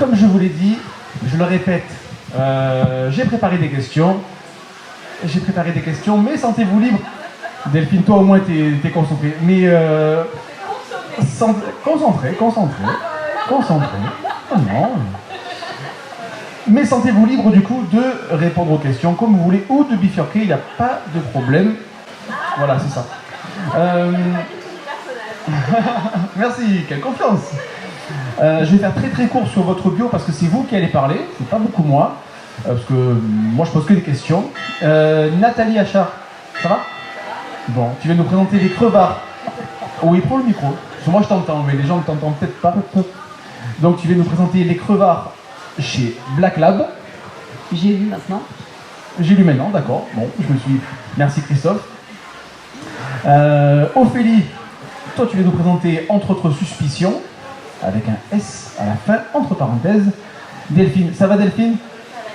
comme je vous l'ai dit, je le répète, j'ai préparé des questions. Mais sentez-vous libre. Delphine, toi au moins t'es concentrée. Mais concentrée. Oh non. Mais sentez-vous libre du coup de répondre aux questions comme vous voulez ou de bifurquer, il n'y a pas de problème. Voilà, c'est ça. Merci, quelle confiance. Je vais faire très très court sur votre bio parce que c'est vous qui allez parler, c'est pas beaucoup moi. Parce que moi je pose que des questions. Nathalie Achard, ça va? Bon, tu viens nous présenter les crevards. Oui, prends le micro. Parce que moi je t'entends, mais les gens ne t'entendent peut-être pas. Donc tu viens nous présenter les crevards chez Black Lab. J'ai lu maintenant. J'ai lu maintenant, d'accord. Bon, je me suis. Merci Christophe. Ophélie, toi tu viens nous présenter entre autres suspicions, avec un S à la fin, entre parenthèses. Delphine, ça va Delphine?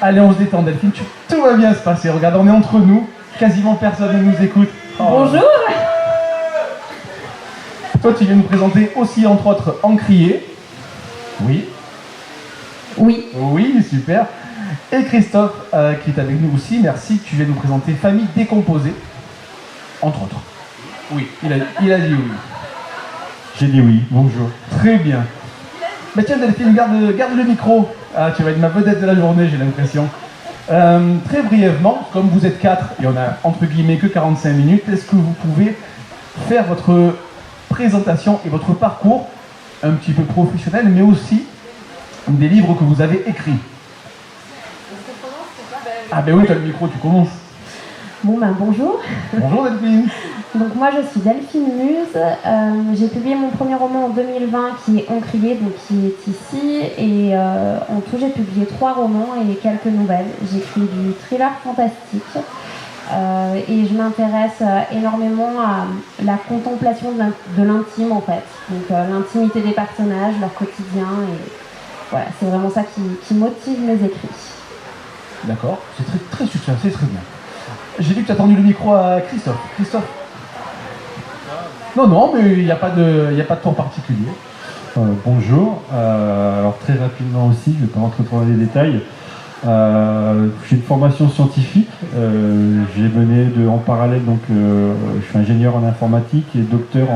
Allez, on se détend Delphine, tout va bien se passer. Regarde, on est entre nous, quasiment personne ne nous écoute. Oh. Bonjour. Toi tu viens nous présenter aussi entre autres Encrier. Oui. Oui, super. Et Christophe qui est avec nous aussi, merci, tu viens nous présenter Famille décomposée, entre autres. Oui, il a dit oui. J'ai dit oui, bonjour. Très bien. Mais tiens Delphine, garde le micro. Ah, tu vas être ma vedette de la journée, j'ai l'impression. Très brièvement, comme vous êtes 4 et on a entre guillemets que 45 minutes, est-ce que vous pouvez faire votre présentation et votre parcours un petit peu professionnel, mais aussi des livres que vous avez écrits? Ah ben oui, tu as le micro, tu commences. Bon ben bonjour. Bonjour Delphine. Donc moi je suis Delphine Muse, j'ai publié mon premier roman en 2020 qui est Encrier, donc qui est ici, et en tout j'ai publié 3 romans et quelques nouvelles. J'écris du thriller fantastique et je m'intéresse énormément à la contemplation de l'intime en fait, donc l'intimité des personnages, leur quotidien, et voilà, c'est vraiment ça qui motive mes écrits. D'accord, c'est très succinct, c'est très bien. J'ai vu que tu as tendu le micro à Christophe. Christophe? Non, mais il n'y a pas de ton particulier. Bonjour, alors très rapidement aussi, je ne vais pas rentrer trop dans les détails. J'ai une formation scientifique, j'ai mené en parallèle, donc je suis ingénieur en informatique et docteur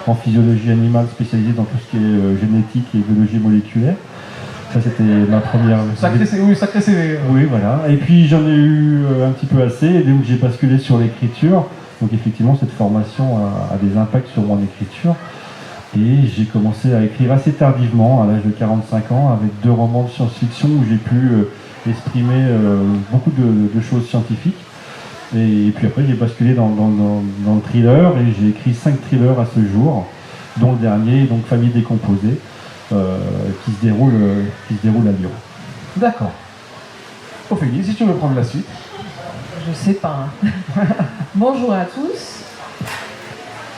en physiologie animale spécialisé dans tout ce qui est génétique et biologie moléculaire. Ça c'était ma première... Sacré CV. Oui, voilà. Et puis j'en ai eu un petit peu assez, et donc j'ai basculé sur l'écriture. Donc effectivement, cette formation a des impacts sur mon écriture. Et j'ai commencé à écrire assez tardivement, à l'âge de 45 ans, avec 2 romans de science-fiction où j'ai pu exprimer beaucoup de choses scientifiques. Et puis après, j'ai basculé dans le thriller, et j'ai écrit 5 thrillers à ce jour, dont le dernier, donc Famille décomposée, qui se déroule à Lyon. D'accord. Ophélie, si tu veux prendre la suite. Je sais pas. Bonjour à tous.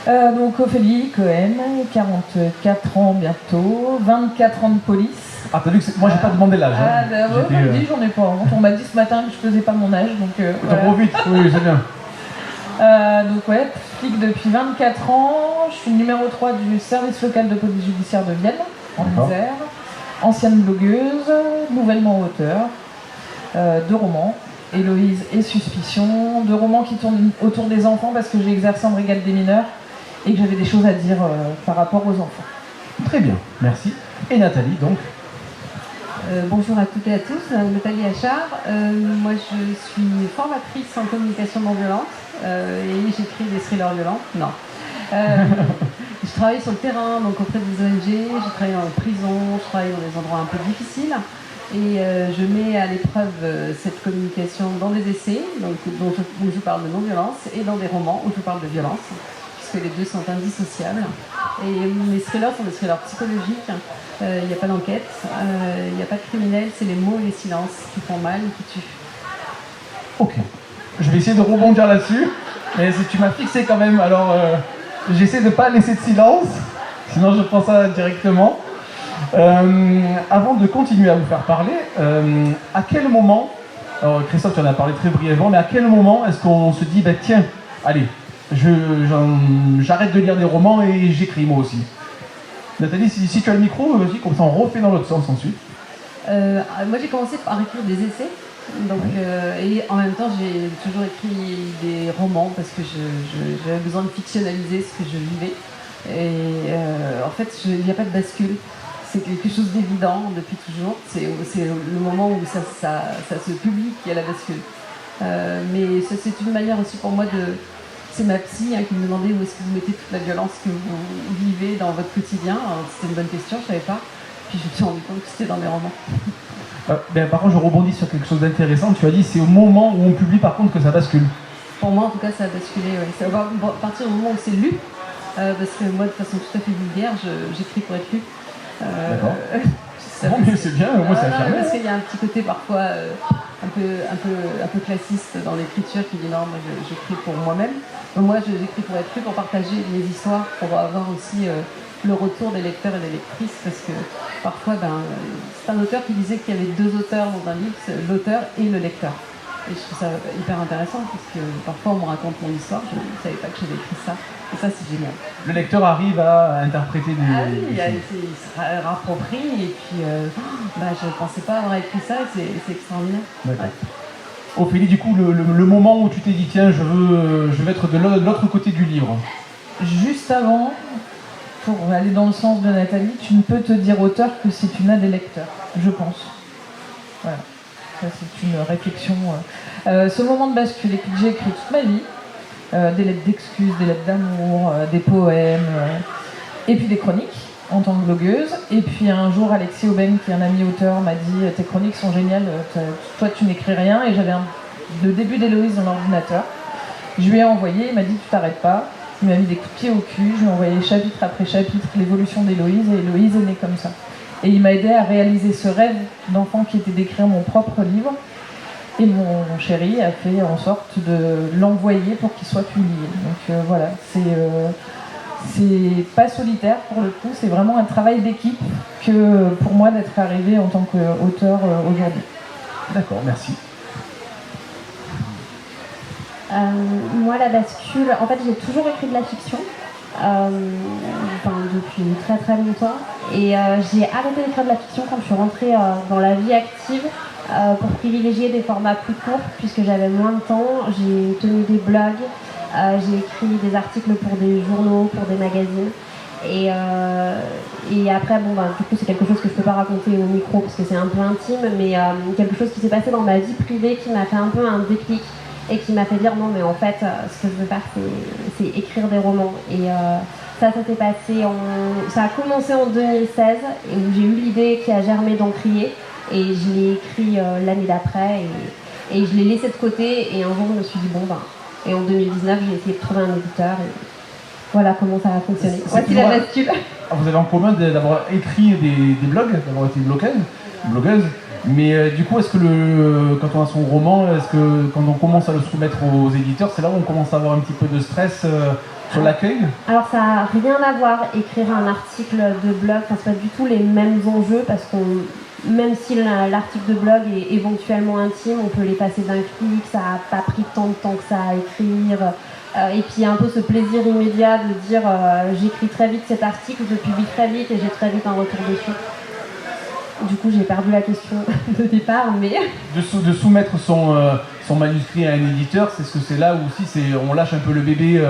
Donc Ophélie Cohen, 44 ans bientôt, 24 ans de police. Ah, t'as vu que moi j'ai pas demandé l'âge. Ah, je me dis, j'en ai pas honte. On m'a dit ce matin que je faisais pas mon âge, donc T'en profites, oui, c'est bien. Donc ouais, flic depuis 24 ans, je suis numéro 3 du service local de police judiciaire de Vienne, en Isère, ancienne blogueuse, nouvellement auteure, 2 romans, Héloïse et Suspicion, 2 romans qui tournent autour des enfants parce que j'ai exercé en brigade des mineurs et que j'avais des choses à dire par rapport aux enfants. Très bien, merci. Et Nathalie, donc? Bonjour à toutes et à tous, Nathalie Achard. Moi je suis formatrice en communication non violente et j'écris des thrillers violents. Non. Je travaille sur le terrain, donc auprès des ONG, je travaille dans les prisons, je travaille dans des endroits un peu difficiles et je mets à l'épreuve cette communication dans des essais donc, où je parle de non-violence et dans des romans où je parle de violence, puisque les deux sont indissociables. Et mes thrillers sont des thrillers psychologiques, il n'y a pas d'enquête, il n'y a pas de criminel, c'est les mots et les silences qui font mal et qui tuent. Ok, je vais essayer de rebondir là-dessus, mais tu m'as fixé quand même, alors j'essaie de ne pas laisser de silence, sinon je prends ça directement. Avant de continuer à vous faire parler, à quel moment, alors Christophe tu en as parlé très brièvement, mais à quel moment est-ce qu'on se dit, bah, tiens, allez, j'arrête de lire des romans et j'écris moi aussi? Nathalie, si tu as le micro, vas-y, comme ça on refait dans l'autre sens ensuite. Moi, j'ai commencé par écrire des essais. Donc, et en même temps, j'ai toujours écrit des romans parce que j'avais besoin de fictionnaliser ce que je vivais. Et en fait, il n'y a pas de bascule. C'est quelque chose d'évident depuis toujours. C'est le moment où ça se publie qu'il y a la bascule. Mais c'est une manière aussi pour moi de... C'est ma psy qui me demandait où est-ce que vous mettez toute la violence que vous vivez dans votre quotidien. C'était une bonne question, je ne savais pas. Puis je me suis rendu compte que c'était dans mes romans. Par contre, je rebondis sur quelque chose d'intéressant. Tu as dit c'est au moment où on publie par contre que ça bascule. Pour moi, en tout cas, ça a basculé. Ouais. C'est à partir du moment où c'est lu, parce que moi, de façon tout à fait vulgaire, j'écris pour être lu. D'accord. Non, mais c'est bien, moi ça affirme. Parce qu'il y a un petit côté parfois un peu classiste dans l'écriture qui dit non, moi j'écris pour moi-même. Moi, j'écris pour être lu, pour partager mes histoires, pour avoir aussi le retour des lecteurs et des lectrices, parce que parfois, c'est un auteur qui disait qu'il y avait deux auteurs dans un livre, l'auteur et le lecteur. Et je trouve ça hyper intéressant, parce que parfois on me raconte mon histoire, je ne savais pas que j'avais écrit ça, et ça c'est génial. Le lecteur arrive à interpréter des... Ah oui, il se rapproprie, et puis je ne pensais pas avoir écrit ça, et c'est extraordinaire. D'accord. Ouais. Ophélie, du coup, le moment où tu t'es dit, tiens, je vais être de l'autre côté du livre. Juste avant, pour aller dans le sens de Nathalie, tu ne peux te dire auteur que si tu n'as des lecteurs, je pense. Voilà, ça c'est une réflexion. Ce moment de bascule que j'ai écrit toute ma vie, des lettres d'excuses, des lettres d'amour, des poèmes, et puis des chroniques en tant que blogueuse. Et puis un jour, Alexis Aubin, qui est un ami auteur, m'a dit « Tes chroniques sont géniales, toi tu n'écris rien » et j'avais le début d'Héloïse dans l'ordinateur. Je lui ai envoyé, il m'a dit « Tu t'arrêtes pas ». Il m'a mis des coups de pied au cul, je lui ai envoyé chapitre après chapitre l'évolution d'Héloïse, et Héloïse est née comme ça. Et il m'a aidé à réaliser ce rêve d'enfant qui était d'écrire mon propre livre. Et mon chéri a fait en sorte de l'envoyer pour qu'il soit publié. Donc voilà, c'est pas solitaire pour le coup, c'est vraiment un travail d'équipe que pour moi d'être arrivé en tant qu'auteur aujourd'hui. D'accord, merci. Moi, la bascule, en fait, j'ai toujours écrit de la fiction, depuis très très longtemps, et j'ai arrêté d'écrire de la fiction quand je suis rentrée dans la vie active pour privilégier des formats plus courts, puisque j'avais moins de temps. J'ai tenu des blogs, j'ai écrit des articles pour des journaux, pour des magazines. Et après, du coup, c'est quelque chose que je ne peux pas raconter au micro parce que c'est un peu intime, mais quelque chose qui s'est passé dans ma vie privée qui m'a fait un peu un déclic et qui m'a fait dire non, mais en fait, ce que je veux faire, c'est écrire des romans. Et ça s'est passé ça a commencé en 2016, et où j'ai eu l'idée qui a germé d'Encrier, et je l'ai écrit l'année d'après, et je l'ai laissé de côté, et un jour, je me suis dit et en 2019, j'ai essayé de trouver un éditeur, et voilà comment ça a fonctionné. Voici la bascule. Vous avez en commun d'avoir écrit des blogs, d'avoir été blogueuse. Mais du coup, est-ce que quand on a son roman, est-ce que quand on commence à le soumettre aux éditeurs, c'est là où on commence à avoir un petit peu de stress sur l'accueil? Alors ça n'a rien à voir, écrire un article de blog, c'est pas du tout les mêmes enjeux, parce même si l'article de blog est éventuellement intime, on peut les passer d'un clic, ça n'a pas pris tant de temps que ça à écrire. Et puis il y a un peu ce plaisir immédiat de dire j'écris très vite cet article, je publie très vite et j'ai très vite un retour dessus. Du coup, j'ai perdu la question de départ, mais... De soumettre son manuscrit à un éditeur, c'est ce que c'est là où aussi on lâche un peu le bébé,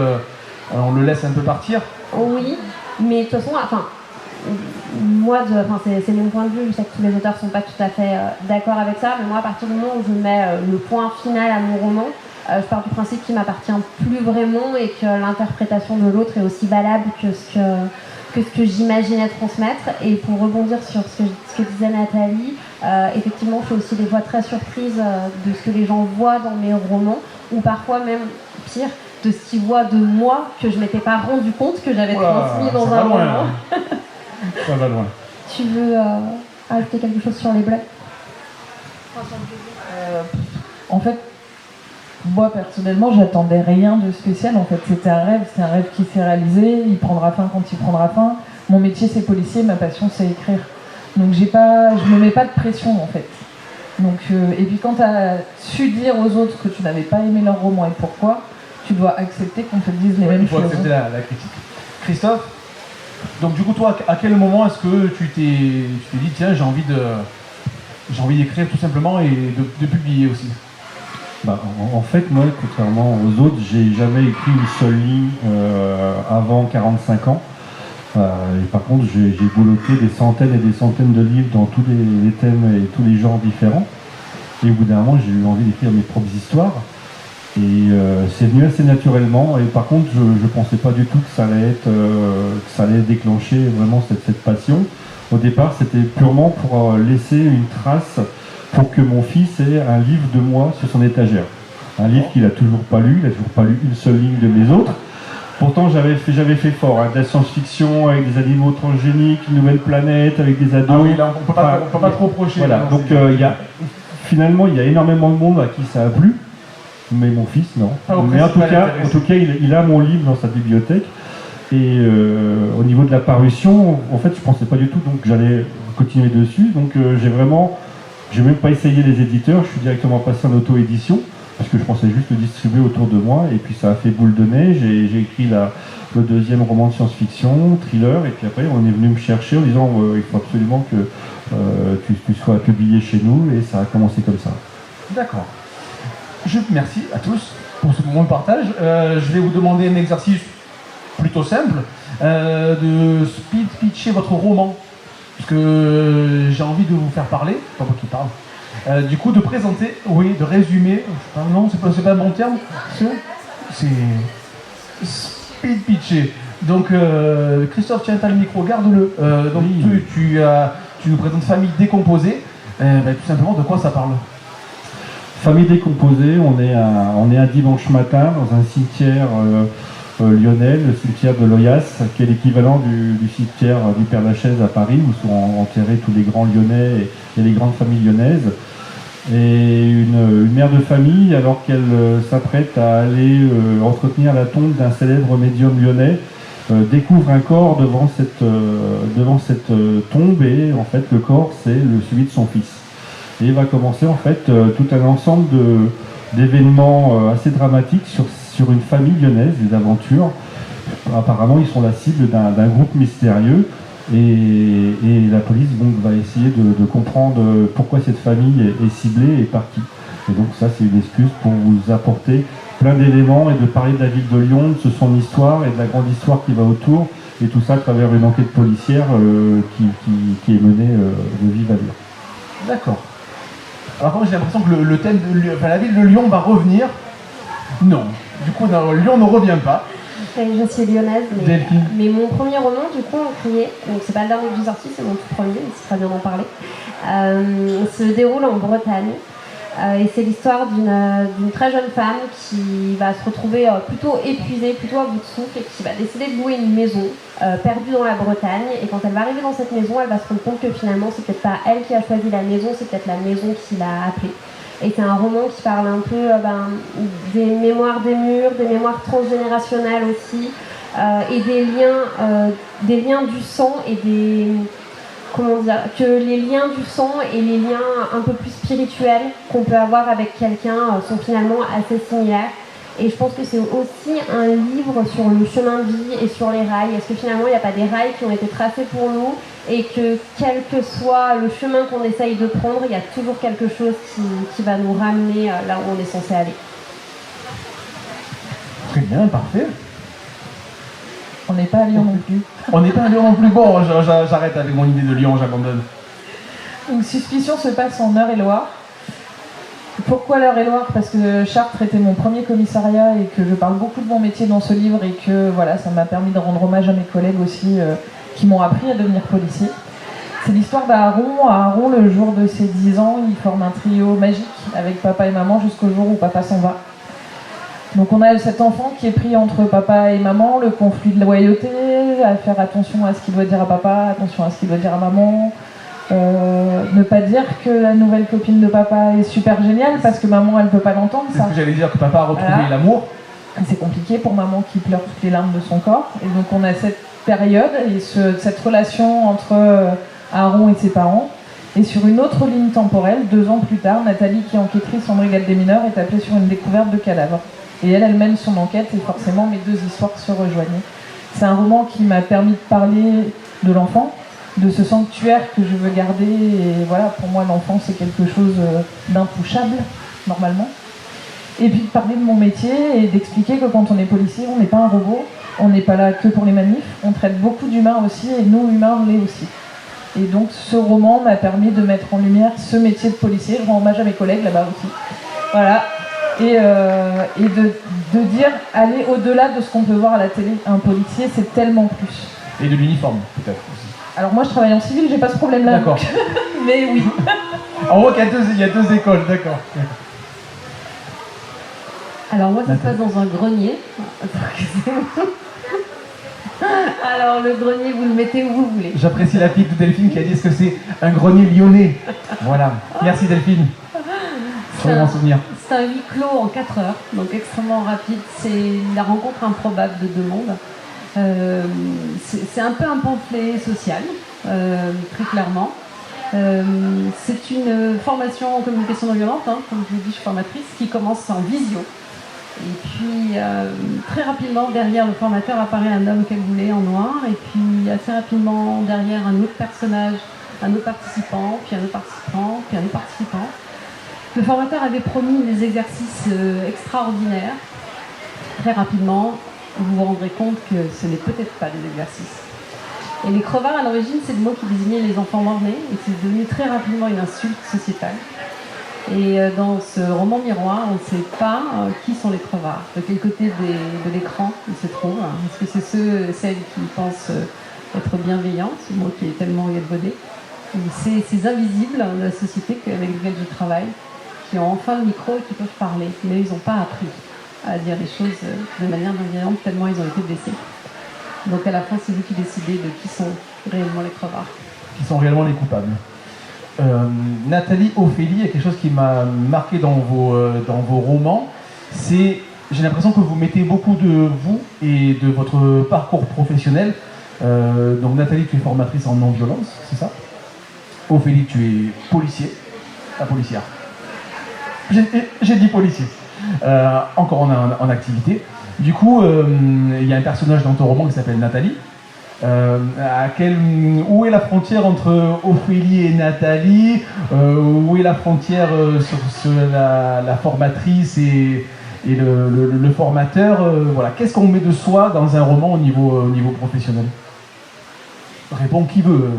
on le laisse un peu partir? Oui, mais de toute façon, moi, c'est mon point de vue, je sais que tous les auteurs ne sont pas tout à fait d'accord avec ça, mais moi, à partir du moment où je mets le point final à mon roman, je pars du principe qu'il ne m'appartient plus vraiment et que l'interprétation de l'autre est aussi valable que ce que j'imaginais transmettre. Et pour rebondir sur ce que disait Nathalie, effectivement, je suis aussi des fois très surprise de ce que les gens voient dans mes romans, ou parfois même, pire, de ce qu'ils voient de moi que je ne m'étais pas rendu compte que j'avais transmis dans un roman. Ça va loin. Tu veux ajouter quelque chose sur les blogs? En fait, moi personnellement, j'attendais rien de spécial. En fait, c'était un rêve qui s'est réalisé. Il prendra fin quand il prendra fin. Mon métier, c'est policier, ma passion, c'est écrire. Donc, je me mets pas de pression, en fait. Donc, et puis, quand tu as su dire aux autres que tu n'avais pas aimé leur roman et pourquoi, tu dois accepter qu'on te dise les mêmes choses. Il faut accepter la critique. Christophe, donc du coup, toi, à quel moment est-ce que tu t'es dit, tiens, j'ai envie j'ai envie d'écrire tout simplement et de publier aussi. En fait, moi, contrairement aux autres, j'ai jamais écrit une seule ligne avant 45 ans. Et par contre, j'ai bouloté des centaines et des centaines de livres dans tous les thèmes et tous les genres différents. Et au bout d'un moment, j'ai eu envie d'écrire mes propres histoires. Et c'est venu assez naturellement. Et par contre, je ne pensais pas du tout que ça allait déclencher vraiment cette passion. Au départ, c'était purement pour laisser une trace pour que mon fils ait un livre de moi sur son étagère. Un livre qu'il n'a toujours pas lu, il n'a toujours pas lu une seule ligne de mes autres. Pourtant, j'avais fait fort, de la science-fiction avec des animaux transgéniques, une nouvelle planète, avec des ados. Ah oui, là, on peut pas trop reprocher. Voilà, donc finalement, il y a énormément de monde à qui ça a plu, mais mon fils, non. Mais en tout cas, il a mon livre dans sa bibliothèque. Et au niveau de la parution, en fait, je pensais pas du tout donc j'allais continuer dessus. Donc j'ai même pas essayé les éditeurs, je suis directement passé en auto-édition, parce que je pensais juste le distribuer autour de moi, et puis ça a fait boule de neige, et j'ai écrit le deuxième roman de science-fiction, thriller, et puis après on est venu me chercher en disant il faut absolument que tu sois publié chez nous, et ça a commencé comme ça. D'accord. Merci à tous pour ce moment de partage. Je vais vous demander un exercice plutôt simple, de speed pitcher votre roman, parce que j'ai envie de vous faire parler, pas moi qui parle, du coup de présenter, de résumer, non c'est pas un bon terme, c'est speed pitcher. Donc Christophe, tiens, t'as le micro, garde-le. Donc oui. tu nous présentes Famille décomposée, tout simplement de quoi ça parle? Famille décomposée, on est un dimanche matin dans un cimetière lyonnais, le cimetière de Loyasse, qui est l'équivalent du cimetière du Père-Lachaise à Paris, où sont enterrés tous les grands lyonnais et les grandes familles lyonnaises. Et une mère de famille, alors qu'elle s'apprête à aller entretenir la tombe d'un célèbre médium lyonnais, découvre un corps devant cette tombe, et en fait le corps c'est celui de son fils. Et il va commencer en fait tout un ensemble d'événements assez dramatiques sur une famille lyonnaise, des aventures. Apparemment, ils sont la cible d'un groupe mystérieux, et la police donc va essayer de comprendre pourquoi cette famille est ciblée et par qui. Et donc ça, c'est une excuse pour vous apporter plein d'éléments et de parler de la ville de Lyon, de son histoire et de la grande histoire qui va autour, et tout ça à travers une enquête policière qui est menée de vive allure. D'accord. Alors moi j'ai l'impression que le thème la ville de Lyon va revenir. Non. Du coup, Lyon ne revient pas. Je suis lyonnaise, mais mon premier roman, du coup, Encrier, donc c'est pas le dernier que j'ai sorti, c'est mon tout premier, mais c'est très bien d'en parler, se déroule en Bretagne. Et c'est l'histoire d'une très jeune femme qui va se retrouver plutôt épuisée, plutôt à bout de souffle, et qui va décider de louer une maison perdue dans la Bretagne. Et quand elle va arriver dans cette maison, elle va se rendre compte que finalement, c'est peut-être pas elle qui a choisi la maison, c'est peut-être la maison qui l'a appelée. Et c'est un roman qui parle un peu des mémoires des murs, des mémoires transgénérationnelles aussi, et des liens du sang et que les liens du sang et les liens un peu plus spirituels qu'on peut avoir avec quelqu'un sont finalement assez similaires. Et je pense que c'est aussi un livre sur le chemin de vie et sur les rails. Est-ce que finalement il n'y a pas des rails qui ont été tracés pour nous, et que quel que soit le chemin qu'on essaye de prendre, il y a toujours quelque chose qui va nous ramener là où on est censé aller. Très bien, parfait. On n'est pas à Lyon non plus. On n'est pas à Lyon non plus. Bon, j'arrête avec mon idée de Lyon, j'abandonne. Donc Suspicion se passe en Eure-et-Loire. Pourquoi l'Eure-et-Loire? Parce que Chartres était mon premier commissariat et que je parle beaucoup de mon métier dans ce livre, et que voilà, ça m'a permis de rendre hommage à mes collègues aussi qui m'ont appris à devenir policier. C'est l'histoire d'Aaron. Aaron, le jour de ses 10 ans, il forme un trio magique avec papa et maman jusqu'au jour où papa s'en va. Donc on a cet enfant qui est pris entre papa et maman, le conflit de loyauté, à faire attention à ce qu'il doit dire à papa, attention à ce qu'il doit dire à maman. Ne pas dire que la nouvelle copine de papa est super géniale parce que maman elle peut pas l'entendre. C'est ce que j'allais dire, que papa a retrouvé l'amour. Et c'est compliqué pour maman qui pleure toutes les larmes de son corps. Et donc on a cette période et cette relation entre Aaron et ses parents. Et sur une autre ligne temporelle, 2 ans plus tard, Nathalie, qui est enquêtrice en brigade des mineurs, est appelée sur une découverte de cadavres. Et elle mène son enquête, et forcément mes 2 histoires se rejoignent. C'est un roman qui m'a permis de parler de l'enfant, de ce sanctuaire que je veux garder. Et voilà, pour moi, l'enfance, c'est quelque chose d'intouchable, normalement. Et puis de parler de mon métier et d'expliquer que quand on est policier, on n'est pas un robot, on n'est pas là que pour les manifs, on traite beaucoup d'humains aussi, et nous, humains, on l'est aussi. Et donc ce roman m'a permis de mettre en lumière ce métier de policier. Je rends hommage à mes collègues là-bas aussi. Voilà. Et de dire, aller au-delà de ce qu'on peut voir à la télé. Un policier, c'est tellement plus. Et de l'uniforme, peut-être aussi. Alors moi, je travaille en civil, j'ai pas ce problème-là. D'accord. Mais oui. En gros, il y a deux écoles, d'accord. Alors moi, ça se passe dans un grenier. Alors le grenier, vous le mettez où vous voulez. J'apprécie la pique de Delphine qui a dit ce que c'est un grenier lyonnais. Voilà. Merci Delphine. Très bon souvenir. C'est un huis clos en 4 heures, donc extrêmement rapide. C'est la rencontre improbable de deux mondes. C'est un peu un pamphlet social, très clairement. C'est une formation en communication non violente, hein, comme je vous dis, je suis formatrice, qui commence en visio. Et puis, très rapidement, derrière le formateur apparaît un homme cagoulé en noir, et puis assez rapidement, derrière un autre personnage, un autre participant, puis un autre participant, puis un autre participant. Le formateur avait promis des exercices extraordinaires. Très rapidement, vous vous rendrez compte que ce n'est peut-être pas des exercices. Et les crevards, à l'origine, c'est le mot qui désignait les enfants mort-nés, et c'est devenu très rapidement une insulte sociétale. Et dans ce roman miroir, on ne sait pas qui sont les crevards, de quel côté de l'écran ils se trouvent. Est-ce que c'est celles qui pensent être bienveillants, ce mot qui est tellement galvaudé, ou c'est ces invisibles de la société avec lesquels je travaille, qui ont enfin le micro et qui peuvent parler, mais ils n'ont pas appris à dire les choses de manière bienveillante tellement ils ont été blessés. Donc à la fin, c'est vous qui décidez de qui sont réellement les crevards. Qui sont réellement les coupables. Nathalie, Ophélie, il y a quelque chose qui m'a marqué dans vos romans, c'est, j'ai l'impression que vous mettez beaucoup de vous et de votre parcours professionnel. Donc Nathalie, tu es formatrice en non-violence, c'est ça? Ophélie, tu es policier, pas policière. J'ai dit policier. Encore en activité. Du coup, il y a un personnage dans ton roman qui s'appelle Nathalie. Où est la frontière entre Ophélie et Nathalie? Où est la frontière sur la formatrice et le formateur? Voilà. Qu'est-ce qu'on met de soi dans un roman au niveau professionnel? Réponds qui veut.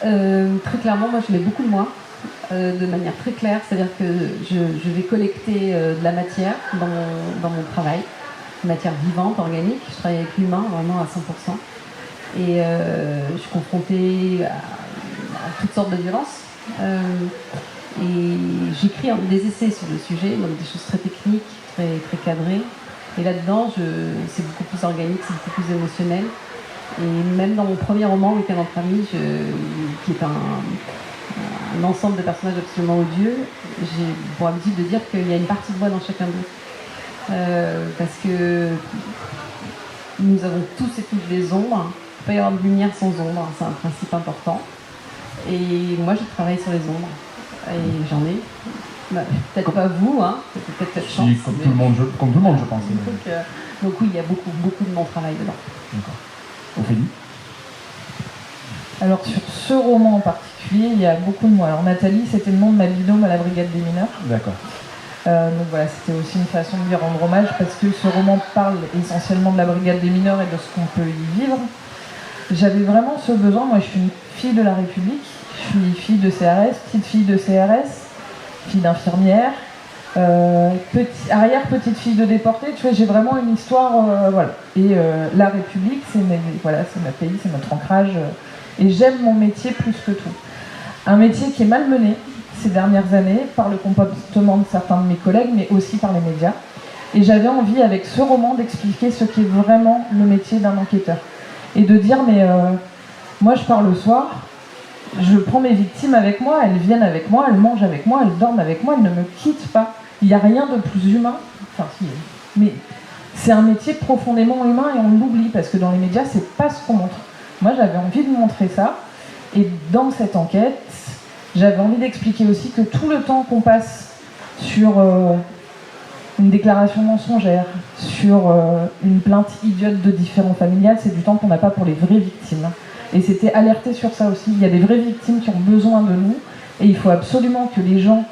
Très clairement, moi je mets beaucoup de moi, de manière très claire, c'est-à-dire que je vais collecter de la matière dans mon travail. Matière vivante, organique, je travaille avec l'humain vraiment à 100%. Et je suis confrontée à toutes sortes de violences. Et j'écris des essais sur le sujet, donc des choses très techniques, très, très cadrées. Et là-dedans, c'est beaucoup plus organique, c'est beaucoup plus émotionnel. Et même dans mon premier roman, Week-end entre amis, qui est un ensemble de personnages absolument odieux, j'ai pour habitude de dire qu'il y a une partie de moi dans chacun d'eux. Parce que nous avons tous et toutes des ombres. Il ne peut pas y avoir de lumière sans ombre, c'est un principe important. Et moi, je travaille sur les ombres. Et j'en ai. Peut-être pas vous, hein, peut-être cette chance. Si, comme tout le monde, je pense. Donc oui, il y a beaucoup de mon travail dedans. D'accord. Ophélie? Alors sur ce roman en particulier, il y a beaucoup de moi. Alors Nathalie, c'était le nom de ma binôme à la brigade des mineurs. D'accord. Donc voilà, c'était aussi une façon de lui rendre hommage parce que ce roman parle essentiellement de la brigade des mineurs et de ce qu'on peut y vivre. J'avais vraiment ce besoin, moi je suis une fille de la République, je suis fille de CRS, petite fille de CRS, fille d'infirmière, arrière-petite fille de déportée, tu vois, j'ai vraiment une histoire, voilà. Et la République, c'est ma pays, c'est notre ancrage, et j'aime mon métier plus que tout. Un métier qui est malmené ces dernières années par le comportement de certains de mes collègues, mais aussi par les médias. Et j'avais envie, avec ce roman, d'expliquer ce qu'est vraiment le métier d'un enquêteur. Et de dire, mais moi je pars le soir, je prends mes victimes avec moi, elles viennent avec moi, elles mangent avec moi, elles dorment avec moi, elles ne me quittent pas. Il n'y a rien de plus humain. Enfin, si, mais c'est un métier profondément humain et on l'oublie, parce que dans les médias, c'est pas ce qu'on montre. Moi, j'avais envie de montrer ça. Et dans cette enquête, j'avais envie d'expliquer aussi que tout le temps qu'on passe sur une déclaration mensongère, sur une plainte idiote de différend familial, c'est du temps qu'on n'a pas pour les vraies victimes. Et c'était alerté sur ça aussi. Il y a des vraies victimes qui ont besoin de nous, et il faut absolument que les gens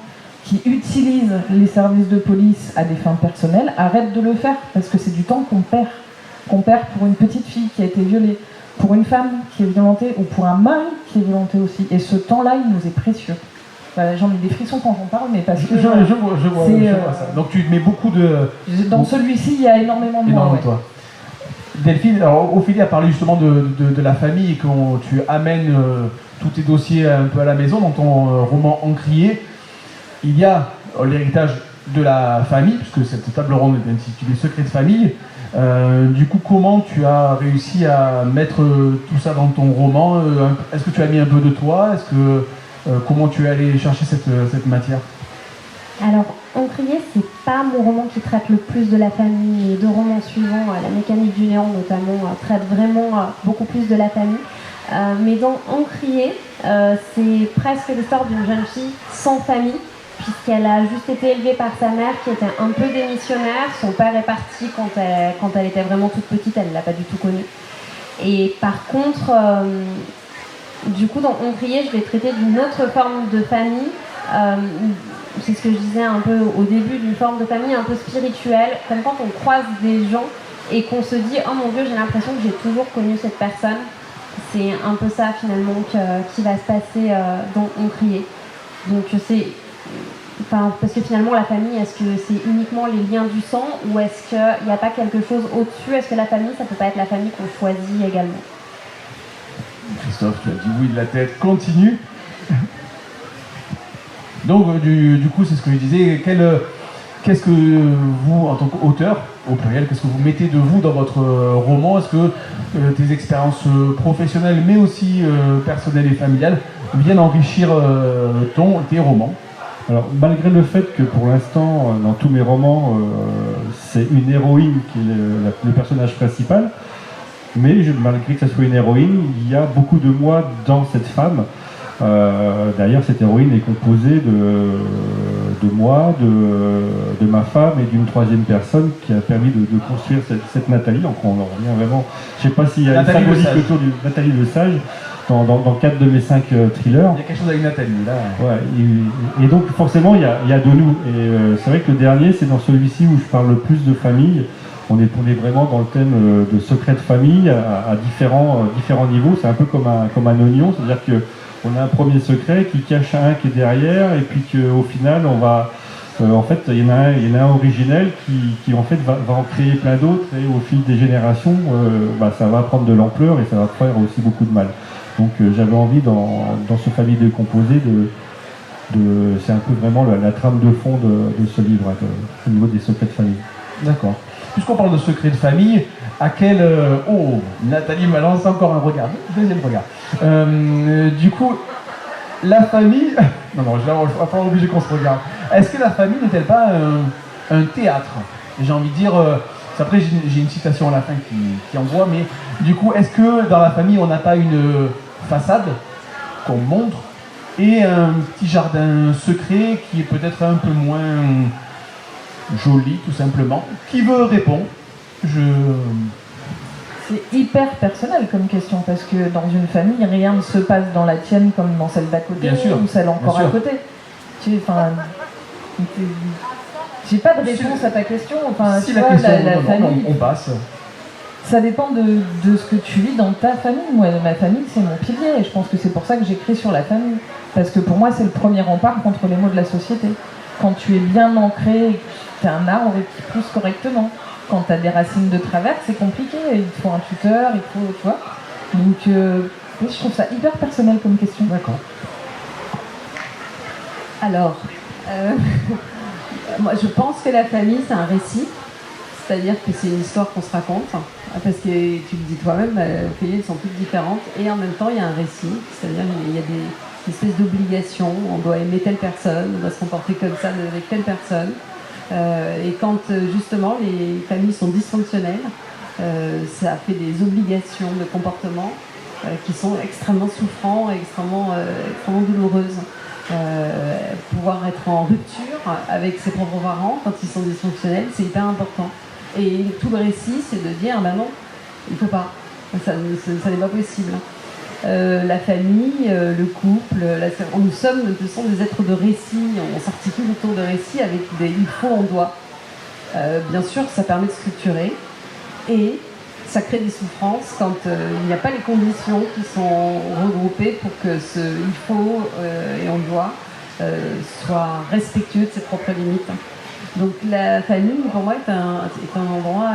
qui utilisent les services de police à des fins personnelles arrêtent de le faire, parce que c'est du temps qu'on perd pour une petite fille qui a été violée, pour une femme qui est violentée, ou pour un mari qui est violenté aussi. Et ce temps-là, il nous est précieux. Voilà, j'en ai des frissons quand j'en parle, mais parce que... Je vois ça. Donc tu mets beaucoup de... Dans celui-ci, il y a énormément de moi. Toi. Delphine, alors Ophélie a parlé justement de la famille et que tu amènes tous tes dossiers un peu à la maison. Dans ton roman Encrier, il y a l'héritage de la famille, puisque cette table ronde est intitulée Secret de famille. Du coup, comment tu as réussi à mettre tout ça dans ton roman? Est-ce que tu as mis un peu de toi? Comment tu es allé chercher cette matière? Alors, Encrier, c'est pas mon roman qui traite le plus de la famille. Les deux romans suivants, La mécanique du néant notamment, traitent vraiment beaucoup plus de la famille. Mais dans Encrier, c'est presque l'histoire d'une jeune fille sans famille, puisqu'elle a juste été élevée par sa mère qui était un peu démissionnaire. Son père est parti quand elle était vraiment toute petite, elle ne l'a pas du tout connu. Et par contre, du coup, dans Encrier, je vais traiter d'une autre forme de famille. C'est ce que je disais un peu au début, d'une forme de famille un peu spirituelle, comme quand on croise des gens et qu'on se dit « Oh mon Dieu, j'ai l'impression que j'ai toujours connu cette personne ». C'est un peu ça finalement qui va se passer dans Encrier. Donc parce que finalement la famille, est-ce que c'est uniquement les liens du sang ou est-ce qu'il n'y a pas quelque chose au-dessus? Est-ce que la famille, ça peut pas être la famille qu'on choisit également? Christophe, tu as dit oui de la tête, continue. Donc du coup, c'est ce que je disais, qu'est-ce que vous, en tant qu'auteur, au pluriel, qu'est-ce que vous mettez de vous dans votre roman? Est-ce que tes expériences professionnelles, mais aussi personnelles et familiales, viennent enrichir tes romans? Alors, malgré le fait que pour l'instant, dans tous mes romans, c'est une héroïne qui est le personnage principal, mais malgré que ce soit une héroïne, il y a beaucoup de moi dans cette femme. D'ailleurs, cette héroïne est composée de moi, de ma femme et d'une troisième personne qui a permis de construire cette Nathalie. Donc on en revient vraiment, je ne sais pas s'il y a une symbolique autour de Nathalie Le Sage dans 4 de mes 5 thrillers. Il y a quelque chose avec Nathalie là. Ouais, et donc forcément il y a de nous. Et c'est vrai que le dernier, c'est dans celui-ci où je parle le plus de famille. On est vraiment dans le thème de secret de famille à différents niveaux. C'est un peu comme un oignon, c'est-à-dire que on a un premier secret qui cache un qui est derrière, et puis qu'au final, on va... en fait, il y en a un originel qui en fait, va en créer plein d'autres, et au fil des générations, ça va prendre de l'ampleur et ça va faire aussi beaucoup de mal. Donc j'avais envie, dans ce famille décomposé, c'est un peu vraiment la trame de fond de ce livre, au niveau des secrets de famille. D'accord. Puisqu'on parle de secrets de famille, à quel... Oh, Nathalie m'a lancé encore un regard. Deuxième regard. Du coup, la famille... Non, je vais pas obligé qu'on se regarde. Est-ce que la famille n'est-elle pas un théâtre? J'ai envie de dire... Après, j'ai une citation à la fin qui envoie, mais du coup, est-ce que dans la famille, on n'a pas une façade qu'on montre et un petit jardin secret qui est peut-être un peu moins... joli, tout simplement. Qui veut répondre? C'est hyper personnel comme question, parce que dans une famille, rien ne se passe dans la tienne comme dans celle d'à côté, ou celle encore à côté. J'ai pas de réponse à ta question. Enfin, si tu la vois, question, la famille, on passe. Ça dépend de ce que tu vis dans ta famille. Moi, ma famille, c'est mon pilier, et je pense que c'est pour ça que j'écris sur la famille. Parce que pour moi, c'est le premier rempart contre les maux de la société. Quand tu es bien ancré, et que tu es un arbre qui pousse correctement. Quand tu as des racines de travers, c'est compliqué. Il te faut un tuteur, il faut, tu vois. Donc, oui, je trouve ça hyper personnel comme question. D'accord. Alors, moi, je pense que la famille, c'est un récit. C'est-à-dire que c'est une histoire qu'on se raconte. Parce que tu le dis toi-même, les familles sont toutes différentes. Et en même temps, il y a un récit. C'est-à-dire qu'il y a des espèces d'obligations. On doit aimer telle personne, on doit se comporter comme ça avec telle personne. Et quand justement les familles sont dysfonctionnelles, ça fait des obligations de comportement qui sont extrêmement souffrants et extrêmement douloureuses. Pouvoir être en rupture, avec ses propres parents quand ils sont dysfonctionnels, c'est hyper important. Et tout le récit, c'est de dire, bah non, il ne faut pas, ça n'est pas possible. La famille, le couple, nous sommes des êtres de récit, on s'articule autour de récits avec des il faut, on doit. Bien sûr, ça permet de structurer et ça crée des souffrances quand il n'y a pas les conditions qui sont regroupées pour que ce il faut et on doit soit respectueux de ses propres limites. Donc la famille, pour moi, est un endroit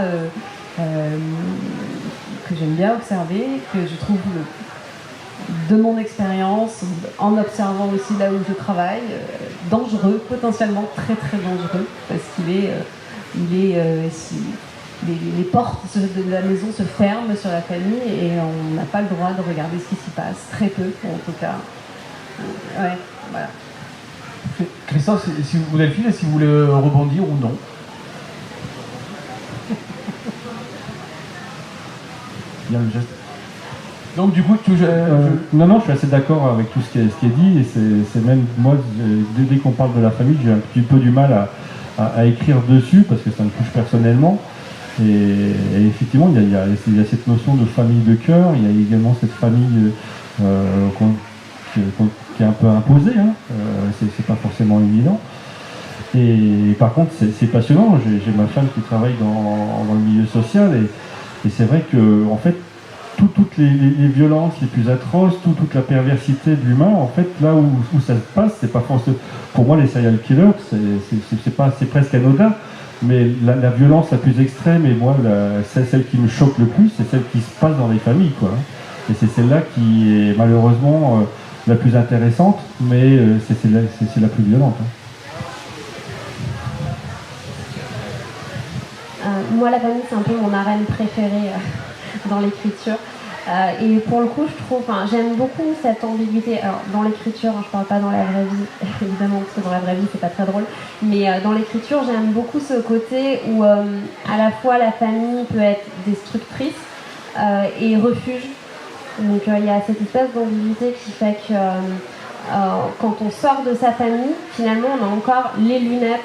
que j'aime bien observer, que je trouve, de mon expérience, en observant aussi là où je travaille, dangereux, potentiellement très très dangereux, parce les portes de la maison se ferment sur la famille et on n'a pas le droit de regarder ce qui s'y passe, très peu en tout cas. Ouais, voilà. Christophe, si vous avez le fil, si vous voulez rebondir ou non. Il y a le geste. Donc du coup, non, je suis assez d'accord avec tout ce qui est dit, et c'est même, moi, dès qu'on parle de la famille, j'ai un petit peu du mal à écrire dessus, parce que ça me touche personnellement. Et effectivement, il y a cette notion de famille de cœur, il y a également cette famille qui est un peu imposée, hein. C'est pas forcément évident. Et par contre, c'est passionnant. J'ai ma femme qui travaille dans le milieu social, et c'est vrai que, en fait, toutes les violences les plus atroces, toute la perversité de l'humain, en fait, là où ça se passe, c'est pas forcément. Pour moi, les serial killers, c'est presque anodin, mais la violence la plus extrême, et moi, celle qui me choque le plus, c'est celle qui se passe dans les familles, quoi. Et c'est celle-là qui est malheureusement la plus intéressante, mais c'est la plus violente. Moi, la famille, c'est un peu mon arène préférée dans l'écriture. Et pour le coup, je trouve, j'aime beaucoup cette ambiguïté. Alors, dans l'écriture, je parle pas dans la vraie vie, évidemment, parce que dans la vraie vie, c'est pas très drôle. Mais dans l'écriture, j'aime beaucoup ce côté où, à la fois, la famille peut être destructrice et refuge. Donc, il y a cette espèce d'ambiguïté qui fait que quand on sort de sa famille, finalement, on a encore les lunettes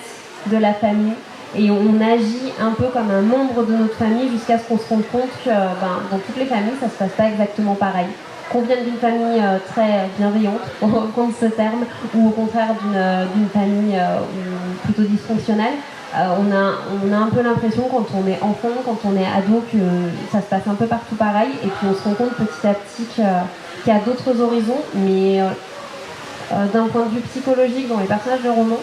de la famille. Et on agit un peu comme un membre de notre famille jusqu'à ce qu'on se rende compte que dans toutes les familles, ça se passe pas exactement pareil. Qu'on vienne d'une famille très bienveillante, pour reprendre ce terme, ou au contraire d'une famille plutôt dysfonctionnelle, on a un peu l'impression quand on est enfant, quand on est ado, que ça se passe un peu partout pareil, et puis on se rend compte petit à petit qu'il y a d'autres horizons, mais d'un point de vue psychologique, dans les personnages de romans,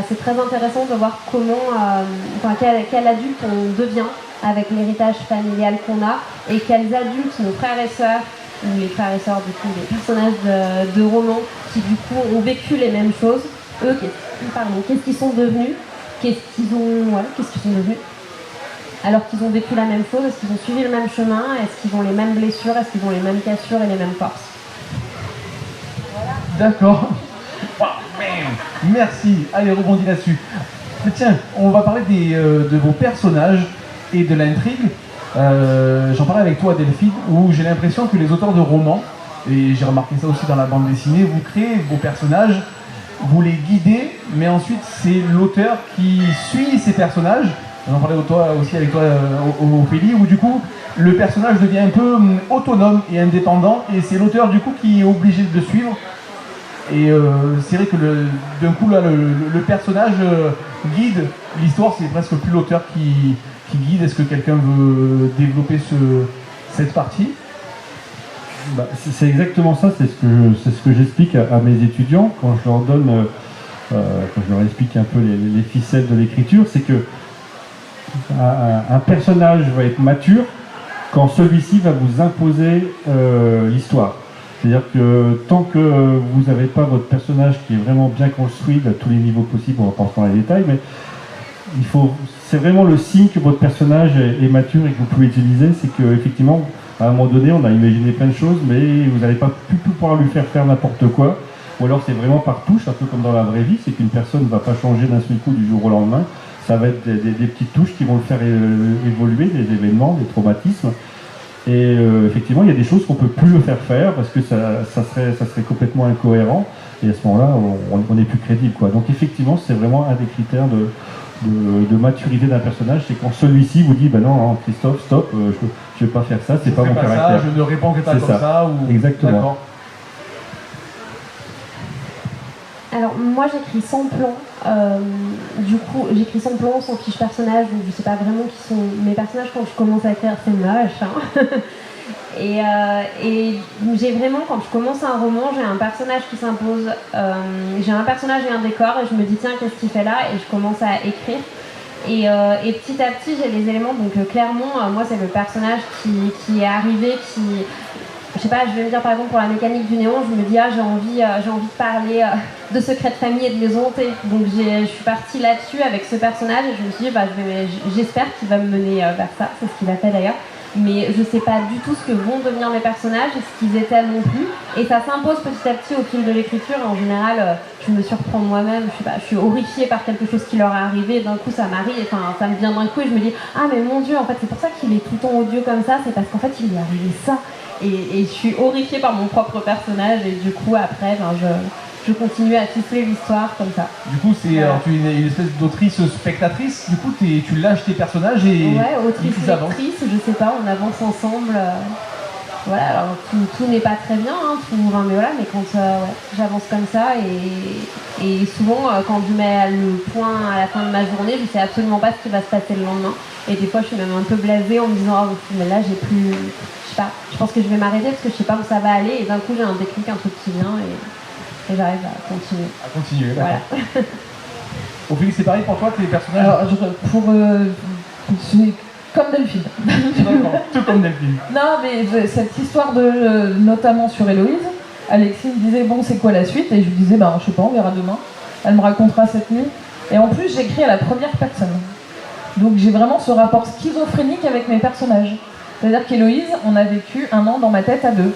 c'est très intéressant de voir quel adulte on devient avec l'héritage familial qu'on a, et quels adultes, nos frères et sœurs, ou les frères et sœurs du coup, les personnages de romans qui du coup ont vécu les mêmes choses, eux, qu'est-ce qu'ils sont devenus, qu'est-ce qu'ils sont devenus alors qu'ils ont vécu la même chose, est-ce qu'ils ont suivi le même chemin, est-ce qu'ils ont les mêmes blessures, est-ce qu'ils ont les mêmes cassures et les mêmes forces. D'accord. Merci. Allez, rebondis là-dessus. Tiens, on va parler de vos personnages et de l'intrigue. J'en parlais avec toi, Delphine, où j'ai l'impression que les auteurs de romans, et j'ai remarqué ça aussi dans la bande dessinée, vous créez vos personnages, vous les guidez, mais ensuite c'est l'auteur qui suit ces personnages. J'en parlais aussi avec toi, Ophélie, où du coup le personnage devient un peu autonome et indépendant, et c'est l'auteur du coup qui est obligé de suivre. Et c'est vrai que d'un coup là, le personnage guide l'histoire, c'est presque plus l'auteur qui guide. Est-ce que quelqu'un veut développer cette partie? C'est exactement ça, c'est ce que j'explique à mes étudiants quand je leur donne, quand je leur explique un peu les ficelles de l'écriture, c'est que un personnage va être mature quand celui-ci va vous imposer l'histoire. C'est-à-dire que tant que vous n'avez pas votre personnage qui est vraiment bien construit à tous les niveaux possibles, on va pas rentrer dans les détails, mais c'est vraiment le signe que votre personnage est mature et que vous pouvez utiliser, c'est qu'effectivement, à un moment donné, on a imaginé plein de choses, mais vous n'allez pas plus pouvoir lui faire n'importe quoi, ou alors c'est vraiment par touche, un peu comme dans la vraie vie, c'est qu'une personne ne va pas changer d'un seul coup du jour au lendemain, ça va être des petites touches qui vont le faire évoluer, des événements, des traumatismes. Et effectivement, il y a des choses qu'on ne peut plus le faire parce que ça serait complètement incohérent. et à ce moment-là, on n'est plus crédible, quoi. Donc effectivement, c'est vraiment un des critères de maturité d'un personnage, c'est quand celui-ci vous dit, ben non, Christophe, stop, je vais pas faire ça, c'est pas mon caractère. Ça, je ne répondrai pas C'est comme ça. Ou... Exactement. D'accord. Alors moi j'écris sans plan, du coup j'écris sans plan, sans fiche personnage, donc je sais pas vraiment qui sont mes personnages quand je commence à écrire, c'est moche. Hein. et j'ai vraiment, quand je commence un roman, j'ai un personnage qui s'impose, j'ai un personnage et un décor et je me dis tiens qu'est-ce qu'il fait là, et je commence à écrire. Et petit à petit j'ai les éléments, donc clairement moi c'est le personnage qui est arrivé, je sais pas, je vais me dire par exemple pour la mécanique du néon, je me dis j'ai envie de parler de secrets de famille et de maison hantée. Donc je suis partie là-dessus avec ce personnage et je me suis dit j'espère qu'il va me mener vers ça, c'est ce qu'il a fait d'ailleurs. Mais je sais pas du tout ce que vont devenir mes personnages et ce qu'ils étaient non plus. Et ça s'impose petit à petit au fil de l'écriture. Et en général, je me surprends moi-même. Je sais pas, je suis horrifiée par quelque chose qui leur est arrivé. Et d'un coup, ça m'arrive. Enfin, ça me vient d'un coup et je me dis ah mais mon Dieu, en fait c'est pour ça qu'il est tout le temps odieux comme ça. C'est parce qu'en fait il lui est arrivé ça. Et je suis horrifiée par mon propre personnage. Et du coup après, je continue à ficeler l'histoire comme ça. Du coup, tu es une espèce d'autrice spectatrice. Du coup, tu lâches tes personnages et ouais, autrice lectrice, je sais pas, on avance ensemble. Voilà, alors tout n'est pas très bien, hein, mais voilà, mais quand j'avance comme ça et souvent quand je mets le point à la fin de ma journée, je sais absolument pas ce qui va se passer le lendemain. Et des fois, je suis même un peu blasée en me disant mais là j'ai plus, je sais pas, je pense que je vais m'arrêter parce que je sais pas où ça va aller et d'un coup j'ai un déclic, un truc qui vient et j'arrive à continuer. À continuer, d'accord. Voilà. Ophélie, c'est pareil pour toi, tes personnages? Alors, c'est comme Delphine. D'accord, tout comme Delphine. Non, mais cette histoire notamment sur Héloïse, Alexis me disait bon, c'est quoi la suite? Et je lui disais je sais pas, on verra demain. Elle me racontera cette nuit. Et en plus, j'écris à la première personne. Donc j'ai vraiment ce rapport schizophrénique avec mes personnages. C'est-à-dire qu'Héloïse, on a vécu 1 an dans ma tête à 2.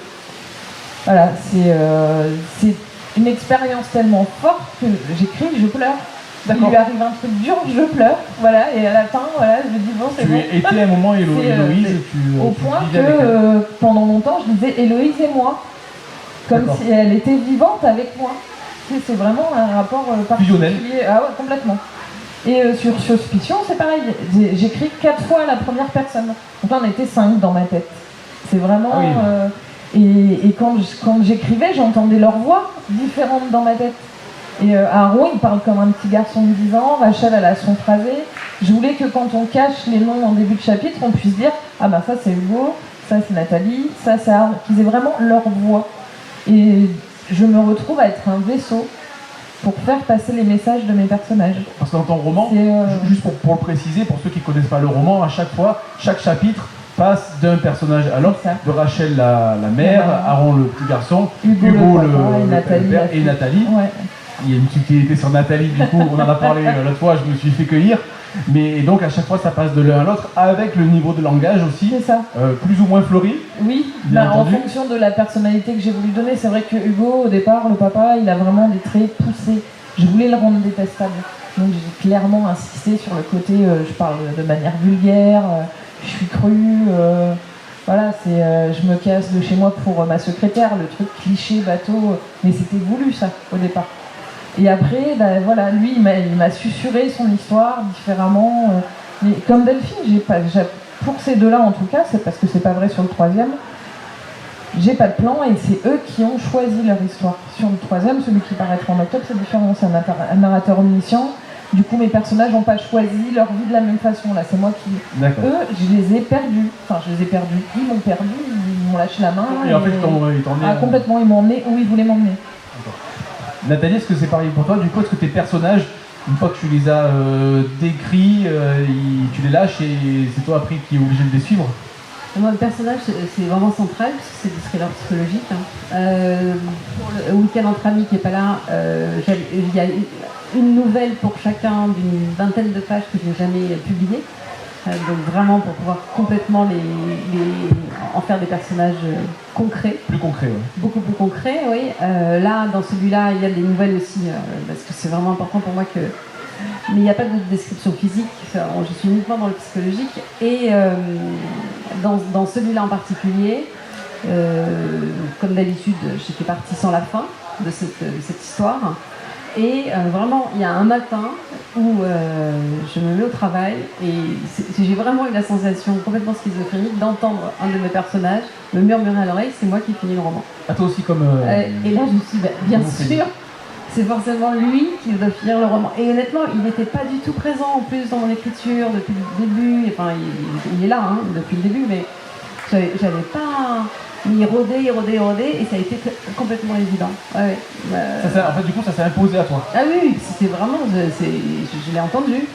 Voilà, c'est une expérience tellement forte que j'écris, je pleure. Il lui arrive un truc dur, je pleure. Voilà, et à la fin, voilà, je me dis bon, c'est bon. Tu étais à un moment Héloïse, au point que pendant longtemps, je disais Héloïse et moi. Comme si elle était vivante avec moi. C'est vraiment un rapport particulier. Ah ouais, complètement. Et sur Suspicion, c'est pareil. J'écris 4 fois à la première personne. Donc là, on était 5 dans ma tête. C'est vraiment... Ah oui. Et quand j'écrivais, j'entendais leurs voix différentes dans ma tête. Et Aaron, il parle comme un petit garçon de 10 ans. Rachel, elle a son phrasé. Je voulais que quand on cache les noms en début de chapitre, on puisse dire « Ah bah ça c'est Hugo, ça c'est Nathalie, ça c'est Aaron ». Qu'ils aient vraiment leur voix. Et je me retrouve à être un vaisseau pour faire passer les messages de mes personnages. Parce que dans ton roman, juste pour le préciser, pour ceux qui ne connaissent pas le roman, à chaque fois, chaque chapitre passe d'un personnage à l'autre, de Rachel la mère, Aaron le petit garçon, Hugo le père et Nathalie. Ouais. Il y a une subtilité sur Nathalie, du coup, on en a parlé l'autre fois, je me suis fait cueillir. Mais donc à chaque fois ça passe de l'un à l'autre avec le niveau de langage aussi. C'est ça. Plus ou moins fleuri. Oui, en fonction de la personnalité que j'ai voulu donner. C'est vrai que Hugo, au départ, le papa, il a vraiment des traits poussés. Je voulais le rendre détestable. Donc j'ai clairement insisté sur le côté, je parle de manière vulgaire, je suis crue, voilà, je me casse de chez moi pour ma secrétaire, le truc cliché, bateau, mais c'était voulu ça au départ. Et après, voilà, lui, il m'a susurré son histoire différemment. Mais comme Delphine, pour ces deux-là en tout cas, c'est parce que c'est pas vrai sur le troisième, j'ai pas de plan et c'est eux qui ont choisi leur histoire. Sur le troisième, celui qui paraîtra en octobre, c'est différent, c'est un narrateur omniscient. Du coup, mes personnages n'ont pas choisi leur vie de la même façon. Là, c'est moi qui... Eux, je les ai perdus. Enfin, je les ai perdus. Ils m'ont perdu, ils m'ont lâché la main. Et en fait, ils t'ont emmené... complètement, ils m'ont emmené où ils voulaient m'emmener. Nathalie, est-ce que c'est pareil pour toi? Du coup, est-ce que tes personnages, une fois que tu les as décrits, tu les lâches et c'est toi après qui es obligé de les suivre? Moi, le personnage, c'est vraiment central, parce que c'est des thrillers psychologiques. Pour le week-end entre amis qui n'est pas là, il y a une nouvelle pour chacun d'une 20aine de pages que je n'ai jamais publiées. Donc vraiment pour pouvoir complètement en faire des personnages concrets. Plus concrets, oui. Beaucoup plus concrets, oui. Là, dans celui-là, il y a des nouvelles aussi, parce que c'est vraiment important pour moi que... Mais il n'y a pas de description physique, je suis uniquement dans le psychologique. Et dans celui-là en particulier, comme d'habitude, j'étais partie sans la fin. de cette histoire. Et vraiment, il y a un matin où je me mets au travail et j'ai vraiment eu la sensation complètement schizophrénique d'entendre un de mes personnages me murmurer à l'oreille, c'est moi qui finis le roman. Ah, toi aussi comme... Et là, je me suis dit, bien sûr, c'est forcément lui qui doit finir le roman. Et honnêtement, il n'était pas du tout présent en plus dans mon écriture depuis le début. Enfin, il est là depuis le début, mais j'avais pas... Il rôdait, et ça a été complètement évident. Ouais, en fait, du coup, ça s'est imposé à toi. Ah oui, c'était vraiment... Je l'ai entendu.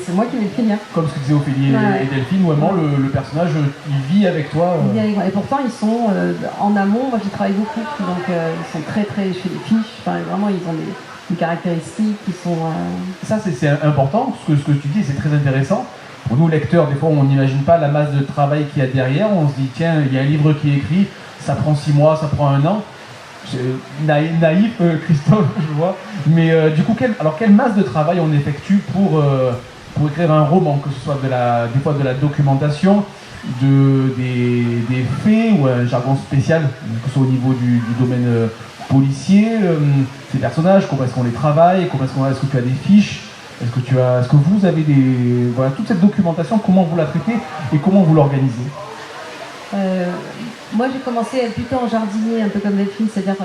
C'est moi qui vais le finir. Comme ce que disaient Ophélie et Delphine, vraiment, le personnage, il vit avec toi. Il vit avec moi. Et pourtant, ils sont en amont. Moi, j'y travaille beaucoup. Donc, ils sont très... Je fais des fiches. Enfin, vraiment, ils ont des caractéristiques qui sont... Ça, c'est important. Ce que tu dis, c'est très intéressant. Pour nous, lecteurs, des fois, on n'imagine pas la masse de travail qu'il y a derrière. On se dit, tiens, il y a un livre qui est écrit, ça prend 6 mois, ça prend 1 an. Naïf, Christophe, je vois. Mais du coup, quelle masse de travail on effectue pour écrire un roman, que ce soit des fois de la documentation, des faits ou un jargon spécial, que ce soit au niveau du domaine policier, ces personnages, comment est-ce qu'on les travaille, est-ce que tu as des fiches? Est-ce que vous avez toute cette documentation, comment vous la traitez et comment vous l'organisez? Moi, j'ai commencé plutôt en jardinier, un peu comme Delphine, c'est-à-dire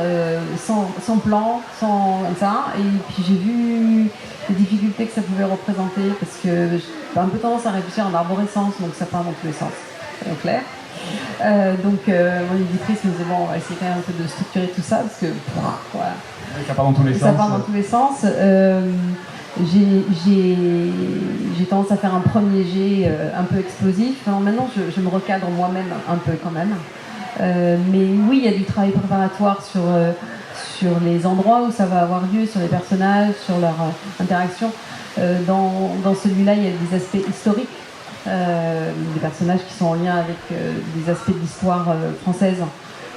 sans plan, sans ça. Et puis j'ai vu les difficultés que ça pouvait représenter, parce que j'ai un peu tendance à réfléchir en arborescence, donc ça part dans tous les sens, c'est clair. Donc mon éditrice me disait, bon, on va essayer quand même un peu de structurer tout ça, parce que voilà. Ça part dans tous les sens. Ça part dans tous les sens. J'ai tendance à faire un premier jet un peu explosif. Alors maintenant, je me recadre moi-même un peu quand même. Mais oui, il y a du travail préparatoire sur les endroits où ça va avoir lieu, sur les personnages, sur leur interaction. Dans celui-là, il y a des aspects historiques, des personnages qui sont en lien avec des aspects de l'histoire française.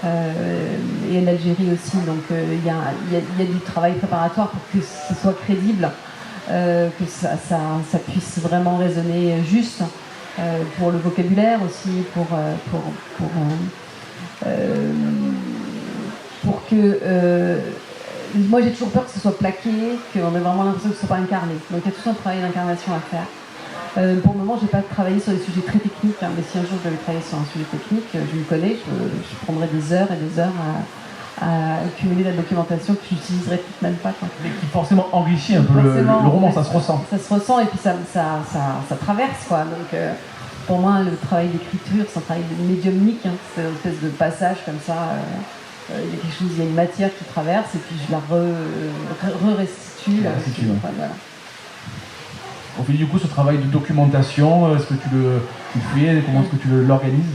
Et l'Algérie aussi, donc il y a du travail préparatoire pour que ce soit crédible, que ça puisse vraiment résonner juste, pour le vocabulaire aussi, pour que... moi j'ai toujours peur que ce soit plaqué, qu'on ait vraiment l'impression que ce ne soit pas incarné, donc il y a tout un travail d'incarnation à faire. Pour le moment, je n'ai pas travaillé sur des sujets très techniques, mais si un jour je devais travailler sur un sujet technique, je me connais, je prendrais des heures et des heures à accumuler la documentation que j'utiliserais peut-être même pas. Mais qui forcément enrichit un peu le roman, ça se ressent. Ça se ressent et puis ça traverse, quoi. Donc pour moi, le travail d'écriture, c'est un travail médiumnique, c'est une espèce de passage comme ça. Il y a quelque chose, il y a une matière qui traverse et puis je la restitue. Voilà. On fait du coup ce travail de documentation, est-ce que tu le fais, comment est-ce que tu l'organises?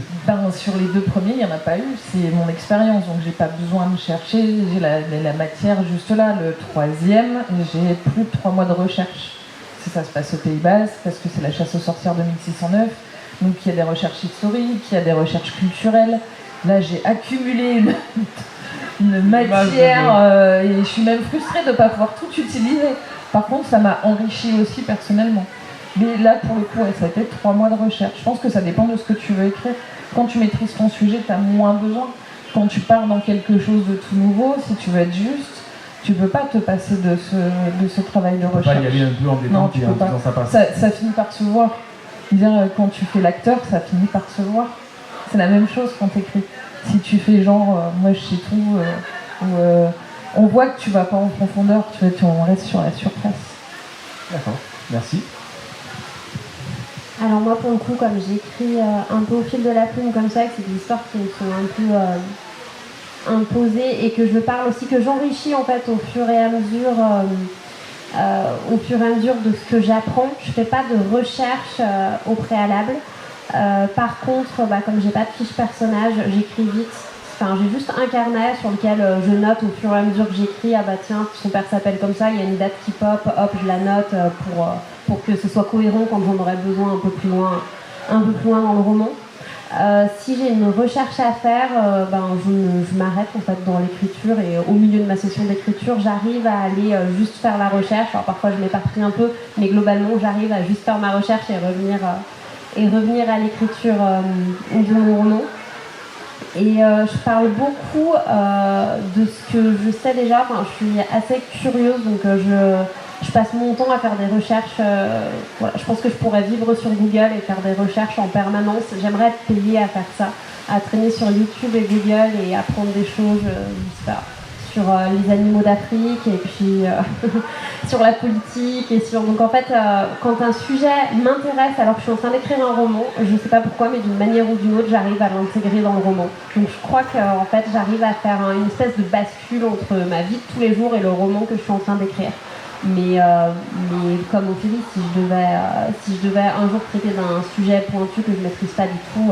Sur les 2 premiers, il n'y en a pas eu, c'est mon expérience, donc j'ai pas besoin de chercher, j'ai la matière juste là. Le 3e, j'ai plus de 3 mois de recherche. Ça se passe au Pays Basque, parce que c'est la chasse aux sorcières de 1609, donc il y a des recherches historiques, il y a des recherches culturelles. Là, j'ai accumulé une matière et je suis même frustrée de ne pas pouvoir tout utiliser. Par contre, ça m'a enrichi aussi personnellement. Mais là, pour le coup, ça a été 3 mois de recherche. Je pense que ça dépend de ce que tu veux écrire. Quand tu maîtrises ton sujet, tu as moins besoin. Quand tu pars dans quelque chose de tout nouveau, si tu veux être juste, tu ne peux pas te passer de ce travail de recherche. Tu peux pas y aller un peu en détente, non, tu peux pas. Ça passe. Ça finit par se voir. Quand tu fais l'acteur, ça finit par se voir. C'est la même chose quand tu écris. Si tu fais genre, moi je sais tout, on voit que tu vas pas en profondeur, on reste sur la surface. D'accord, merci. Alors moi pour le coup, comme j'écris un peu au fil de la plume comme ça, que c'est des histoires qui me sont un peu imposées et que je parle aussi, que j'enrichis en fait au fur et à mesure de ce que j'apprends. Je fais pas de recherche au préalable. Par contre, comme j'ai pas de fiche personnage, j'écris vite. Enfin, j'ai juste un carnet sur lequel je note au fur et à mesure que j'écris. Ah bah tiens, son père s'appelle comme ça, il y a une date qui pop, hop, je la note pour que ce soit cohérent quand j'en aurai besoin un peu plus loin dans le roman. Si j'ai une recherche à faire, je m'arrête en fait dans l'écriture et au milieu de ma session d'écriture, j'arrive à aller juste faire la recherche. Alors parfois je m'éparpille un peu, mais globalement j'arrive à juste faire ma recherche et revenir à l'écriture de mon roman. Et je parle beaucoup de ce que je sais déjà. Enfin, je suis assez curieuse, donc je passe mon temps à faire des recherches. Voilà. Je pense que je pourrais vivre sur Google et faire des recherches en permanence. J'aimerais être payée à faire ça, à traîner sur YouTube et Google et apprendre des choses, je sais pas, sur les animaux d'Afrique et puis sur la politique et sur... Donc en fait, quand un sujet m'intéresse alors que je suis en train d'écrire un roman, je sais pas pourquoi, mais d'une manière ou d'une autre, j'arrive à l'intégrer dans le roman. Donc je crois qu'en fait, j'arrive à faire une espèce de bascule entre ma vie de tous les jours et le roman que je suis en train d'écrire. Mais comme Ophélie, si je devais un jour traiter d'un sujet pointu que je ne maîtrise pas du tout,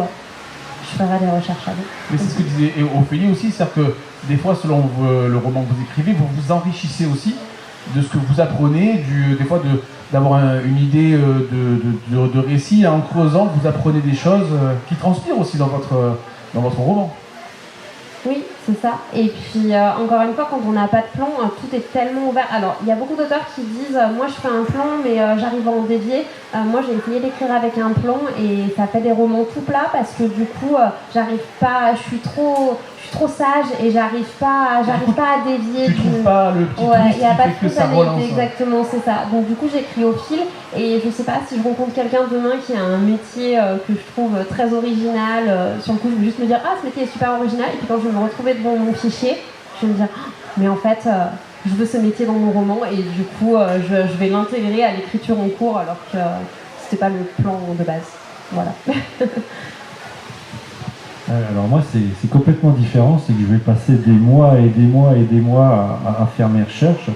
je ferai des recherches avec. Mais c'est ce que disait Ophélie aussi, c'est-à-dire que des fois, selon le roman que vous écrivez, vous vous enrichissez aussi de ce que vous apprenez, des fois d'avoir une idée de récit, en creusant, vous apprenez des choses qui transpirent aussi dans votre roman. Oui, c'est ça. Et puis, encore une fois, quand on n'a pas de plan, tout est tellement ouvert. Alors, il y a beaucoup d'auteurs qui disent moi, je fais un plan, mais j'arrive à en dévier. Moi, j'ai essayé d'écrire avec un plan et ça fait des romans tout plats parce que du coup, j'arrive pas, je suis trop sage et j'arrive pas à dévier. Tu trouves pas le petit twist y a qui pas fait que ça relance. Exactement, c'est ça. Donc du coup, j'écris au fil et je sais pas si je rencontre quelqu'un demain qui a un métier que je trouve très original. Sur le coup, je vais juste me dire ah, ce métier est super original. Et puis quand je vais me retrouver devant mon fichier, je vais me dire ah, mais en fait, je veux ce métier dans mon roman et du coup, je vais l'intégrer à l'écriture en cours alors que c'était pas le plan de base. Voilà. Alors moi c'est complètement différent, c'est que je vais passer des mois et des mois et des mois à faire mes recherches.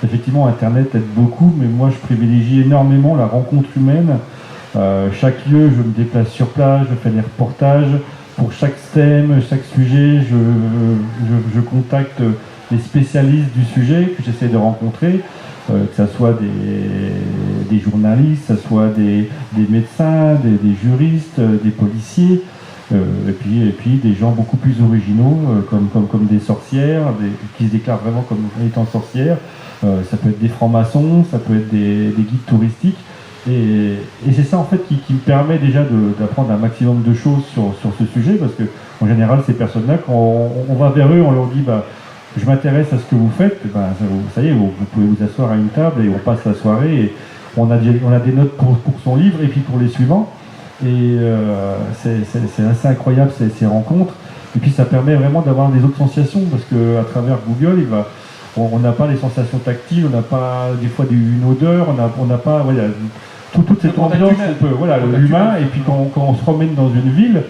Effectivement Internet aide beaucoup, mais moi je privilégie énormément la rencontre humaine. Chaque lieu, je me déplace sur place, je fais des reportages. Pour chaque thème, chaque sujet, je contacte les spécialistes du sujet que j'essaie de rencontrer, que ce soit des journalistes, que ce soit des médecins, des juristes, des policiers. Et puis des gens beaucoup plus originaux, comme des sorcières, qui se déclarent vraiment comme étant sorcières. Ça peut être des francs-maçons, ça peut être des guides touristiques. Et c'est ça en fait qui me permet déjà d'apprendre un maximum de choses sur ce sujet, parce que en général ces personnes-là, quand on va vers eux, on leur dit je m'intéresse à ce que vous faites, ça y est, vous pouvez vous asseoir à une table et on passe la soirée et on a des notes pour son livre et puis pour les suivants. Et c'est assez incroyable ces rencontres. Et puis ça permet vraiment d'avoir des autres sensations, parce qu'à travers Google, on n'a pas les sensations tactiles, on n'a pas des fois une odeur, on n'a pas toute cette ambiance l'humain. Et puis quand on se promène dans une ville,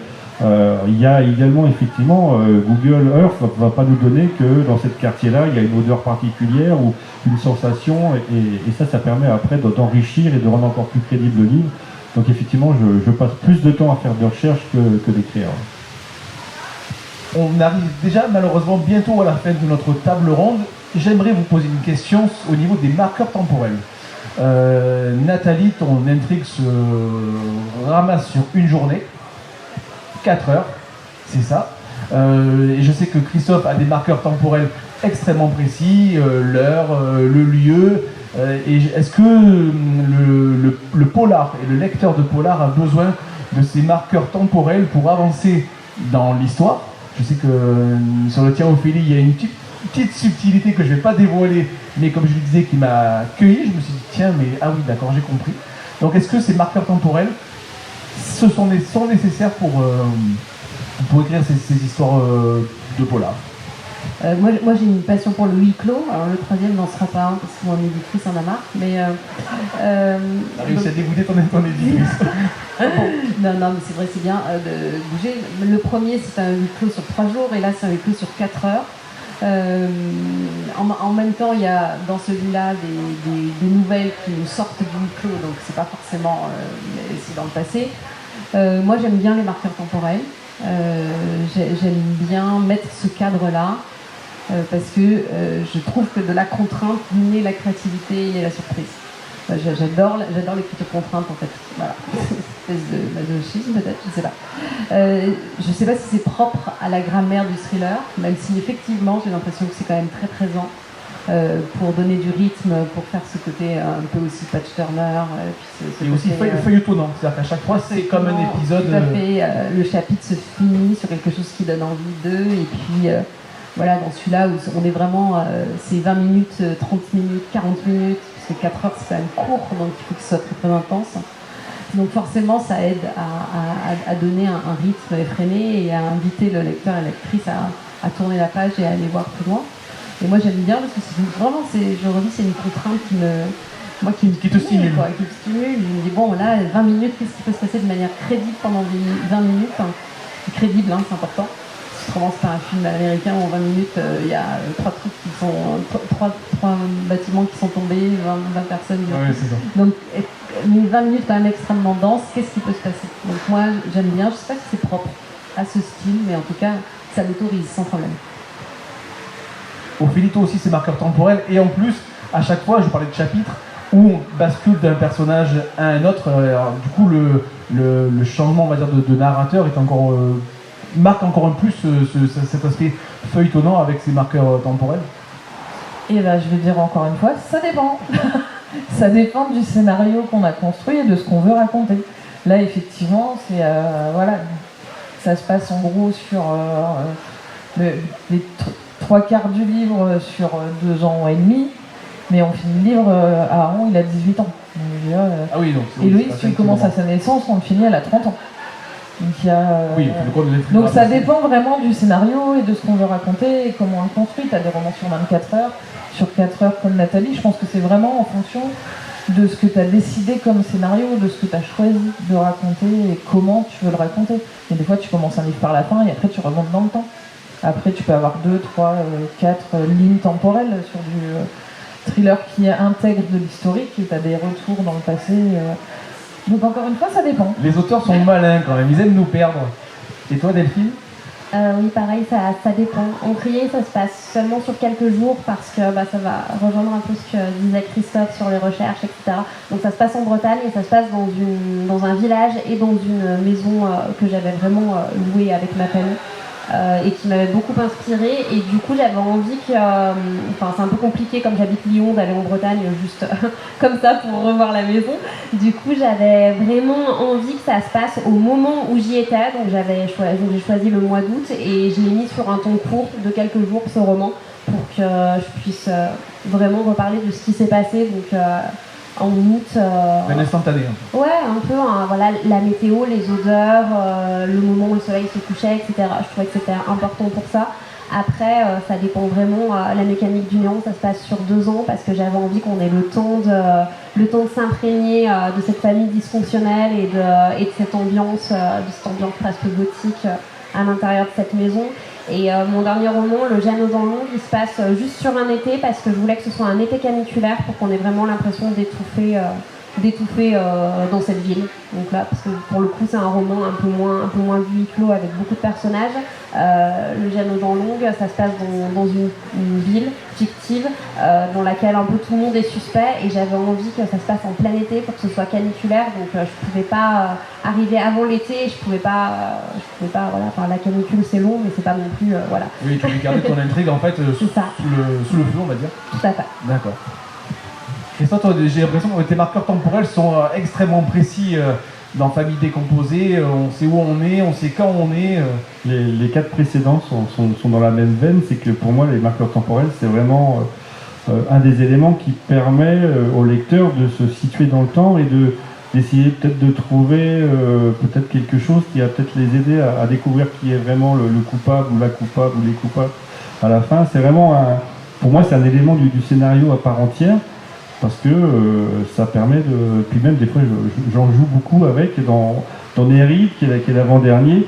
il y a également effectivement Google Earth va pas nous donner que dans ce quartier-là, il y a une odeur particulière ou une sensation. Et ça permet après d'enrichir et de rendre encore plus crédible le livre. Donc effectivement, je passe plus de temps à faire des recherches que d'écrire. On arrive déjà malheureusement bientôt à la fin de notre table ronde. J'aimerais vous poser une question au niveau des marqueurs temporels. Nathalie, ton intrigue se ramasse sur une journée, 4 heures, c'est ça. Et je sais que Christophe a des marqueurs temporels extrêmement précis, l'heure, le lieu. Et est-ce que le polar et le lecteur de polar a besoin de ces marqueurs temporels pour avancer dans l'histoire? Je sais que sur le tien, Ophélie, il y a une petite subtilité que je ne vais pas dévoiler, mais comme je le disais, qui m'a accueilli. Je me suis dit, tiens, mais ah oui, d'accord, j'ai compris. Donc est-ce que ces marqueurs temporels sont nécessaires pour écrire ces histoires de polar? Moi j'ai une passion pour le huis clos. Alors le troisième n'en sera pas un parce que mon éditrice en a marre. Mais t'as réussi à dégoûter ton éditrice. Non, mais c'est vrai, c'est bien de bouger. Le premier c'est un huis clos sur 3 jours et là c'est un huis clos sur 4 heures. En même temps, il y a dans celui-là des nouvelles qui nous sortent du huis clos, donc c'est pas forcément c'est dans le passé. Moi j'aime bien les marqueurs temporels. J'aime bien mettre ce cadre-là parce que je trouve que de la contrainte naît la créativité et la surprise. J'adore l'écriture contrainte en fait. Voilà. Une espèce de masochisme peut-être, je sais pas. Je sais pas si c'est propre à la grammaire du thriller, même si effectivement j'ai l'impression que c'est quand même très présent. pour donner du rythme, pour faire ce côté un peu aussi patch-turner. Et aussi feuilletonnant, c'est-à-dire qu'à chaque fois c'est comme un épisode. Tout à fait, le chapitre se finit sur quelque chose qui donne envie d'eux, et puis voilà, dans celui-là où on est vraiment, c'est 20 minutes, 30 minutes, 40 minutes, parce que 4 heures c'est quand même court, donc il faut que ce soit très très intense. Donc forcément ça aide à donner un rythme effréné et à inviter le lecteur et la lectrice à tourner la page et à aller voir plus loin. Et moi j'aime bien parce que je redis, c'est une contrainte qui te stimule. Qui me stimule. Je me dis, bon là, 20 minutes, qu'est-ce qui peut se passer de manière crédible pendant 20 minutes, hein. Crédible, hein, c'est important. Si tu commences par un film américain où en 20 minutes, il y a 3 bâtiments qui sont tombés, 20 personnes. Ouais, c'est ça. Donc 20 minutes quand même extrêmement dense, qu'est-ce qui peut se passer? Donc moi j'aime bien, je sais pas si c'est propre à ce style, mais en tout cas ça l'autorise sans problème. Au Finito aussi c'est marqueur temporel, et en plus à chaque fois je parlais de chapitre où on bascule d'un personnage à un autre. Alors, du coup le changement on va dire de narrateur est encore marque encore un plus cet aspect feuilletonnant avec ses marqueurs temporels. Et là je vais dire encore une fois, ça dépend. Ça dépend du scénario qu'on a construit et de ce qu'on veut raconter. Là, effectivement, c'est voilà, ça se passe en gros sur les 3/4 du livre sur 2 ans et demi, mais on finit le livre, Aaron, il a 18 ans. Donc, ah oui, donc, et Louise, tu commences à sa naissance, on le finit, elle a 30 ans. Donc, donc ça dépend vraiment du scénario et de ce qu'on veut raconter et comment on le construit. Tu as des romans sur 24 heures, sur 4 heures comme Nathalie. Je pense que c'est vraiment en fonction de ce que tu as décidé comme scénario, de ce que tu as choisi de raconter et comment tu veux le raconter. Et des fois tu commences un livre par la fin et après tu remontes dans le temps. Après tu peux avoir 2, 3, 4 lignes temporelles sur du thriller qui intègre de l'historique et tu as des retours dans le passé. Donc encore une fois, ça dépend. Les auteurs sont malins quand même, ils aiment nous perdre. Et toi Delphine? Oui, pareil, ça dépend. En crier, ça se passe seulement sur quelques jours parce que ça va rejoindre un peu ce que disait Christophe sur les recherches, etc. Donc ça se passe en Bretagne et ça se passe dans un village et dans une maison que j'avais vraiment louée avec ma famille. Et qui m'avait beaucoup inspirée, et du coup j'avais envie que, c'est un peu compliqué comme j'habite Lyon d'aller en Bretagne juste comme ça pour revoir la maison. Du coup j'avais vraiment envie que ça se passe au moment où j'y étais, donc j'ai choisi le mois d'août et je l'ai mis sur un temps court de quelques jours ce roman pour que je puisse vraiment reparler de ce qui s'est passé. Donc en août. Un instantané. Ouais, un peu. Voilà, la météo, les odeurs, le moment où le soleil se couchait, etc. Je trouvais que c'était important pour ça. Après, ça dépend vraiment. La mécanique du néant, ça se passe sur 2 ans parce que j'avais envie qu'on ait le temps de s'imprégner de cette famille dysfonctionnelle et de cette ambiance presque gothique à l'intérieur de cette maison. Et mon dernier roman, Le Gène aux dents longues, il se passe juste sur un été parce que je voulais que ce soit un été caniculaire pour qu'on ait vraiment l'impression d'étouffer dans cette ville. Donc là, parce que pour le coup, c'est un roman un peu moins huis clos avec beaucoup de personnages. Le Gène aux dents longues, ça se passe dans une ville fictive dans laquelle un peu tout le monde est suspect, et j'avais envie que ça se passe en plein été pour que ce soit caniculaire. Donc je pouvais pas arriver avant l'été, je pouvais pas voilà. Enfin, la canicule c'est long, mais c'est pas non plus voilà. Oui, tu veux garder ton intrigue en fait sous le feu, on va dire. Tout à fait. D'accord. Christophe, toi, j'ai l'impression que tes marqueurs temporels sont extrêmement précis dans Famille décomposée. On sait où on est, on sait quand on est. Les 4 précédents sont dans la même veine. C'est que pour moi, les marqueurs temporels, c'est vraiment un des éléments qui permet au lecteur de se situer dans le temps et d'essayer peut-être de trouver peut-être quelque chose qui va peut-être les aider à découvrir qui est vraiment le coupable ou la coupable ou les coupables à la fin. C'est vraiment, pour moi, c'est un élément du scénario à part entière. Parce que ça permet de... Puis même des fois, j'en joue beaucoup avec. Dans Neri, qui est l'avant-dernier,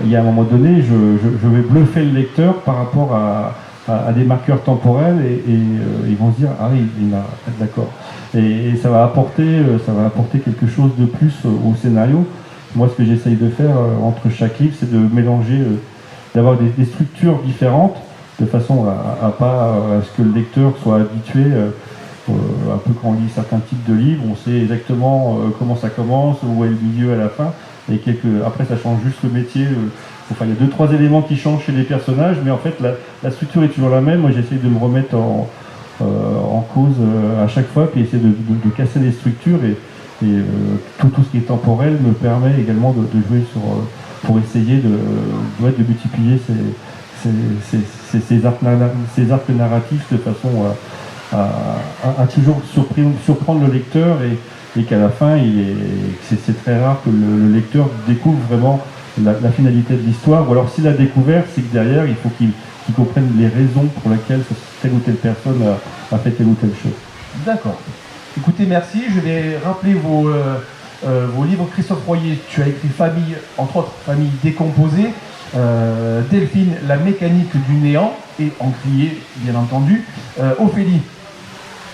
il y a un moment donné, je vais bluffer le lecteur par rapport à des marqueurs temporels et ils vont se dire « Ah oui, il a... d'accord ». Et ça va apporter quelque chose de plus au scénario. Moi, ce que j'essaye de faire entre chaque livre, c'est de mélanger, d'avoir des structures différentes, de façon à ce que le lecteur soit habitué... un peu quand on lit certains types de livres, on sait exactement comment ça commence, où est le milieu à la fin. et après ça change juste le métier. Enfin, il y a 2-3 éléments qui changent chez les personnages, mais en fait la structure est toujours la même. Moi j'essaie de me remettre en cause à chaque fois, puis essayer de casser les structures et tout ce qui est temporel me permet également de jouer pour essayer de multiplier ces arcs narratifs de façon à toujours surprendre le lecteur et qu'à la fin c'est très rare que le lecteur découvre vraiment la finalité de l'histoire, ou alors s'il a découvert, c'est que derrière il faut qu'il comprenne les raisons pour lesquelles telle ou telle personne a fait telle ou telle chose. D'accord. Écoutez, merci. Je vais rappeler vos livres. Christophe Royer, tu as écrit Famille, entre autres, Famille décomposée. Delphine, La mécanique du néant, et Encrier, bien entendu. Ophélie,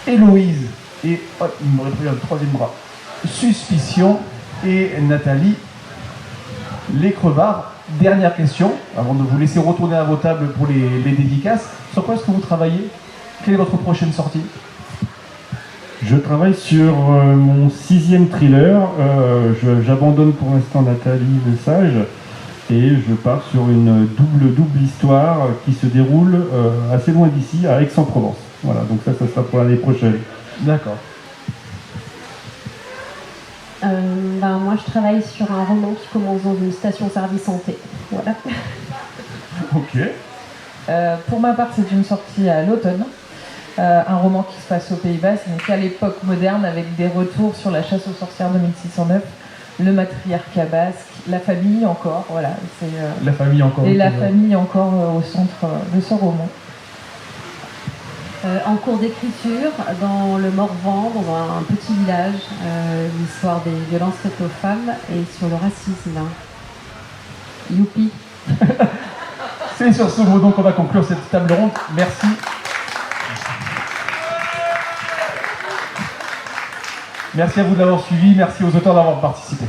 Héloïse, et il m'aurait pris un troisième bras, Suspicion, et Nathalie, Les Crevards. Dernière question, avant de vous laisser retourner à vos tables pour les dédicaces. Sur quoi est-ce que vous travaillez? Quelle est votre prochaine sortie? Je travaille sur mon 6e thriller. J'abandonne pour l'instant Nathalie Le Sage et je pars sur une double histoire qui se déroule assez loin d'ici, à Aix-en-Provence. Voilà, donc ça sera pour l'année prochaine. D'accord. Moi, je travaille sur un roman qui commence dans une station-service santé. Voilà. Ok. Pour ma part, c'est une sortie à l'automne. Un roman qui se passe aux Pays-Bas, mais qu'à l'époque moderne, avec des retours sur la chasse aux sorcières de 1609, le matriarcat basque, la famille encore, voilà. La famille encore. Et la famille encore au centre de ce roman. En cours d'écriture, dans le Morvan, dans un petit village, l'histoire des violences faites aux femmes et sur le racisme. Youpi. C'est sur ce mot donc on va conclure cette table ronde. Merci. Merci à vous de l'avoir suivi, merci aux auteurs d'avoir participé.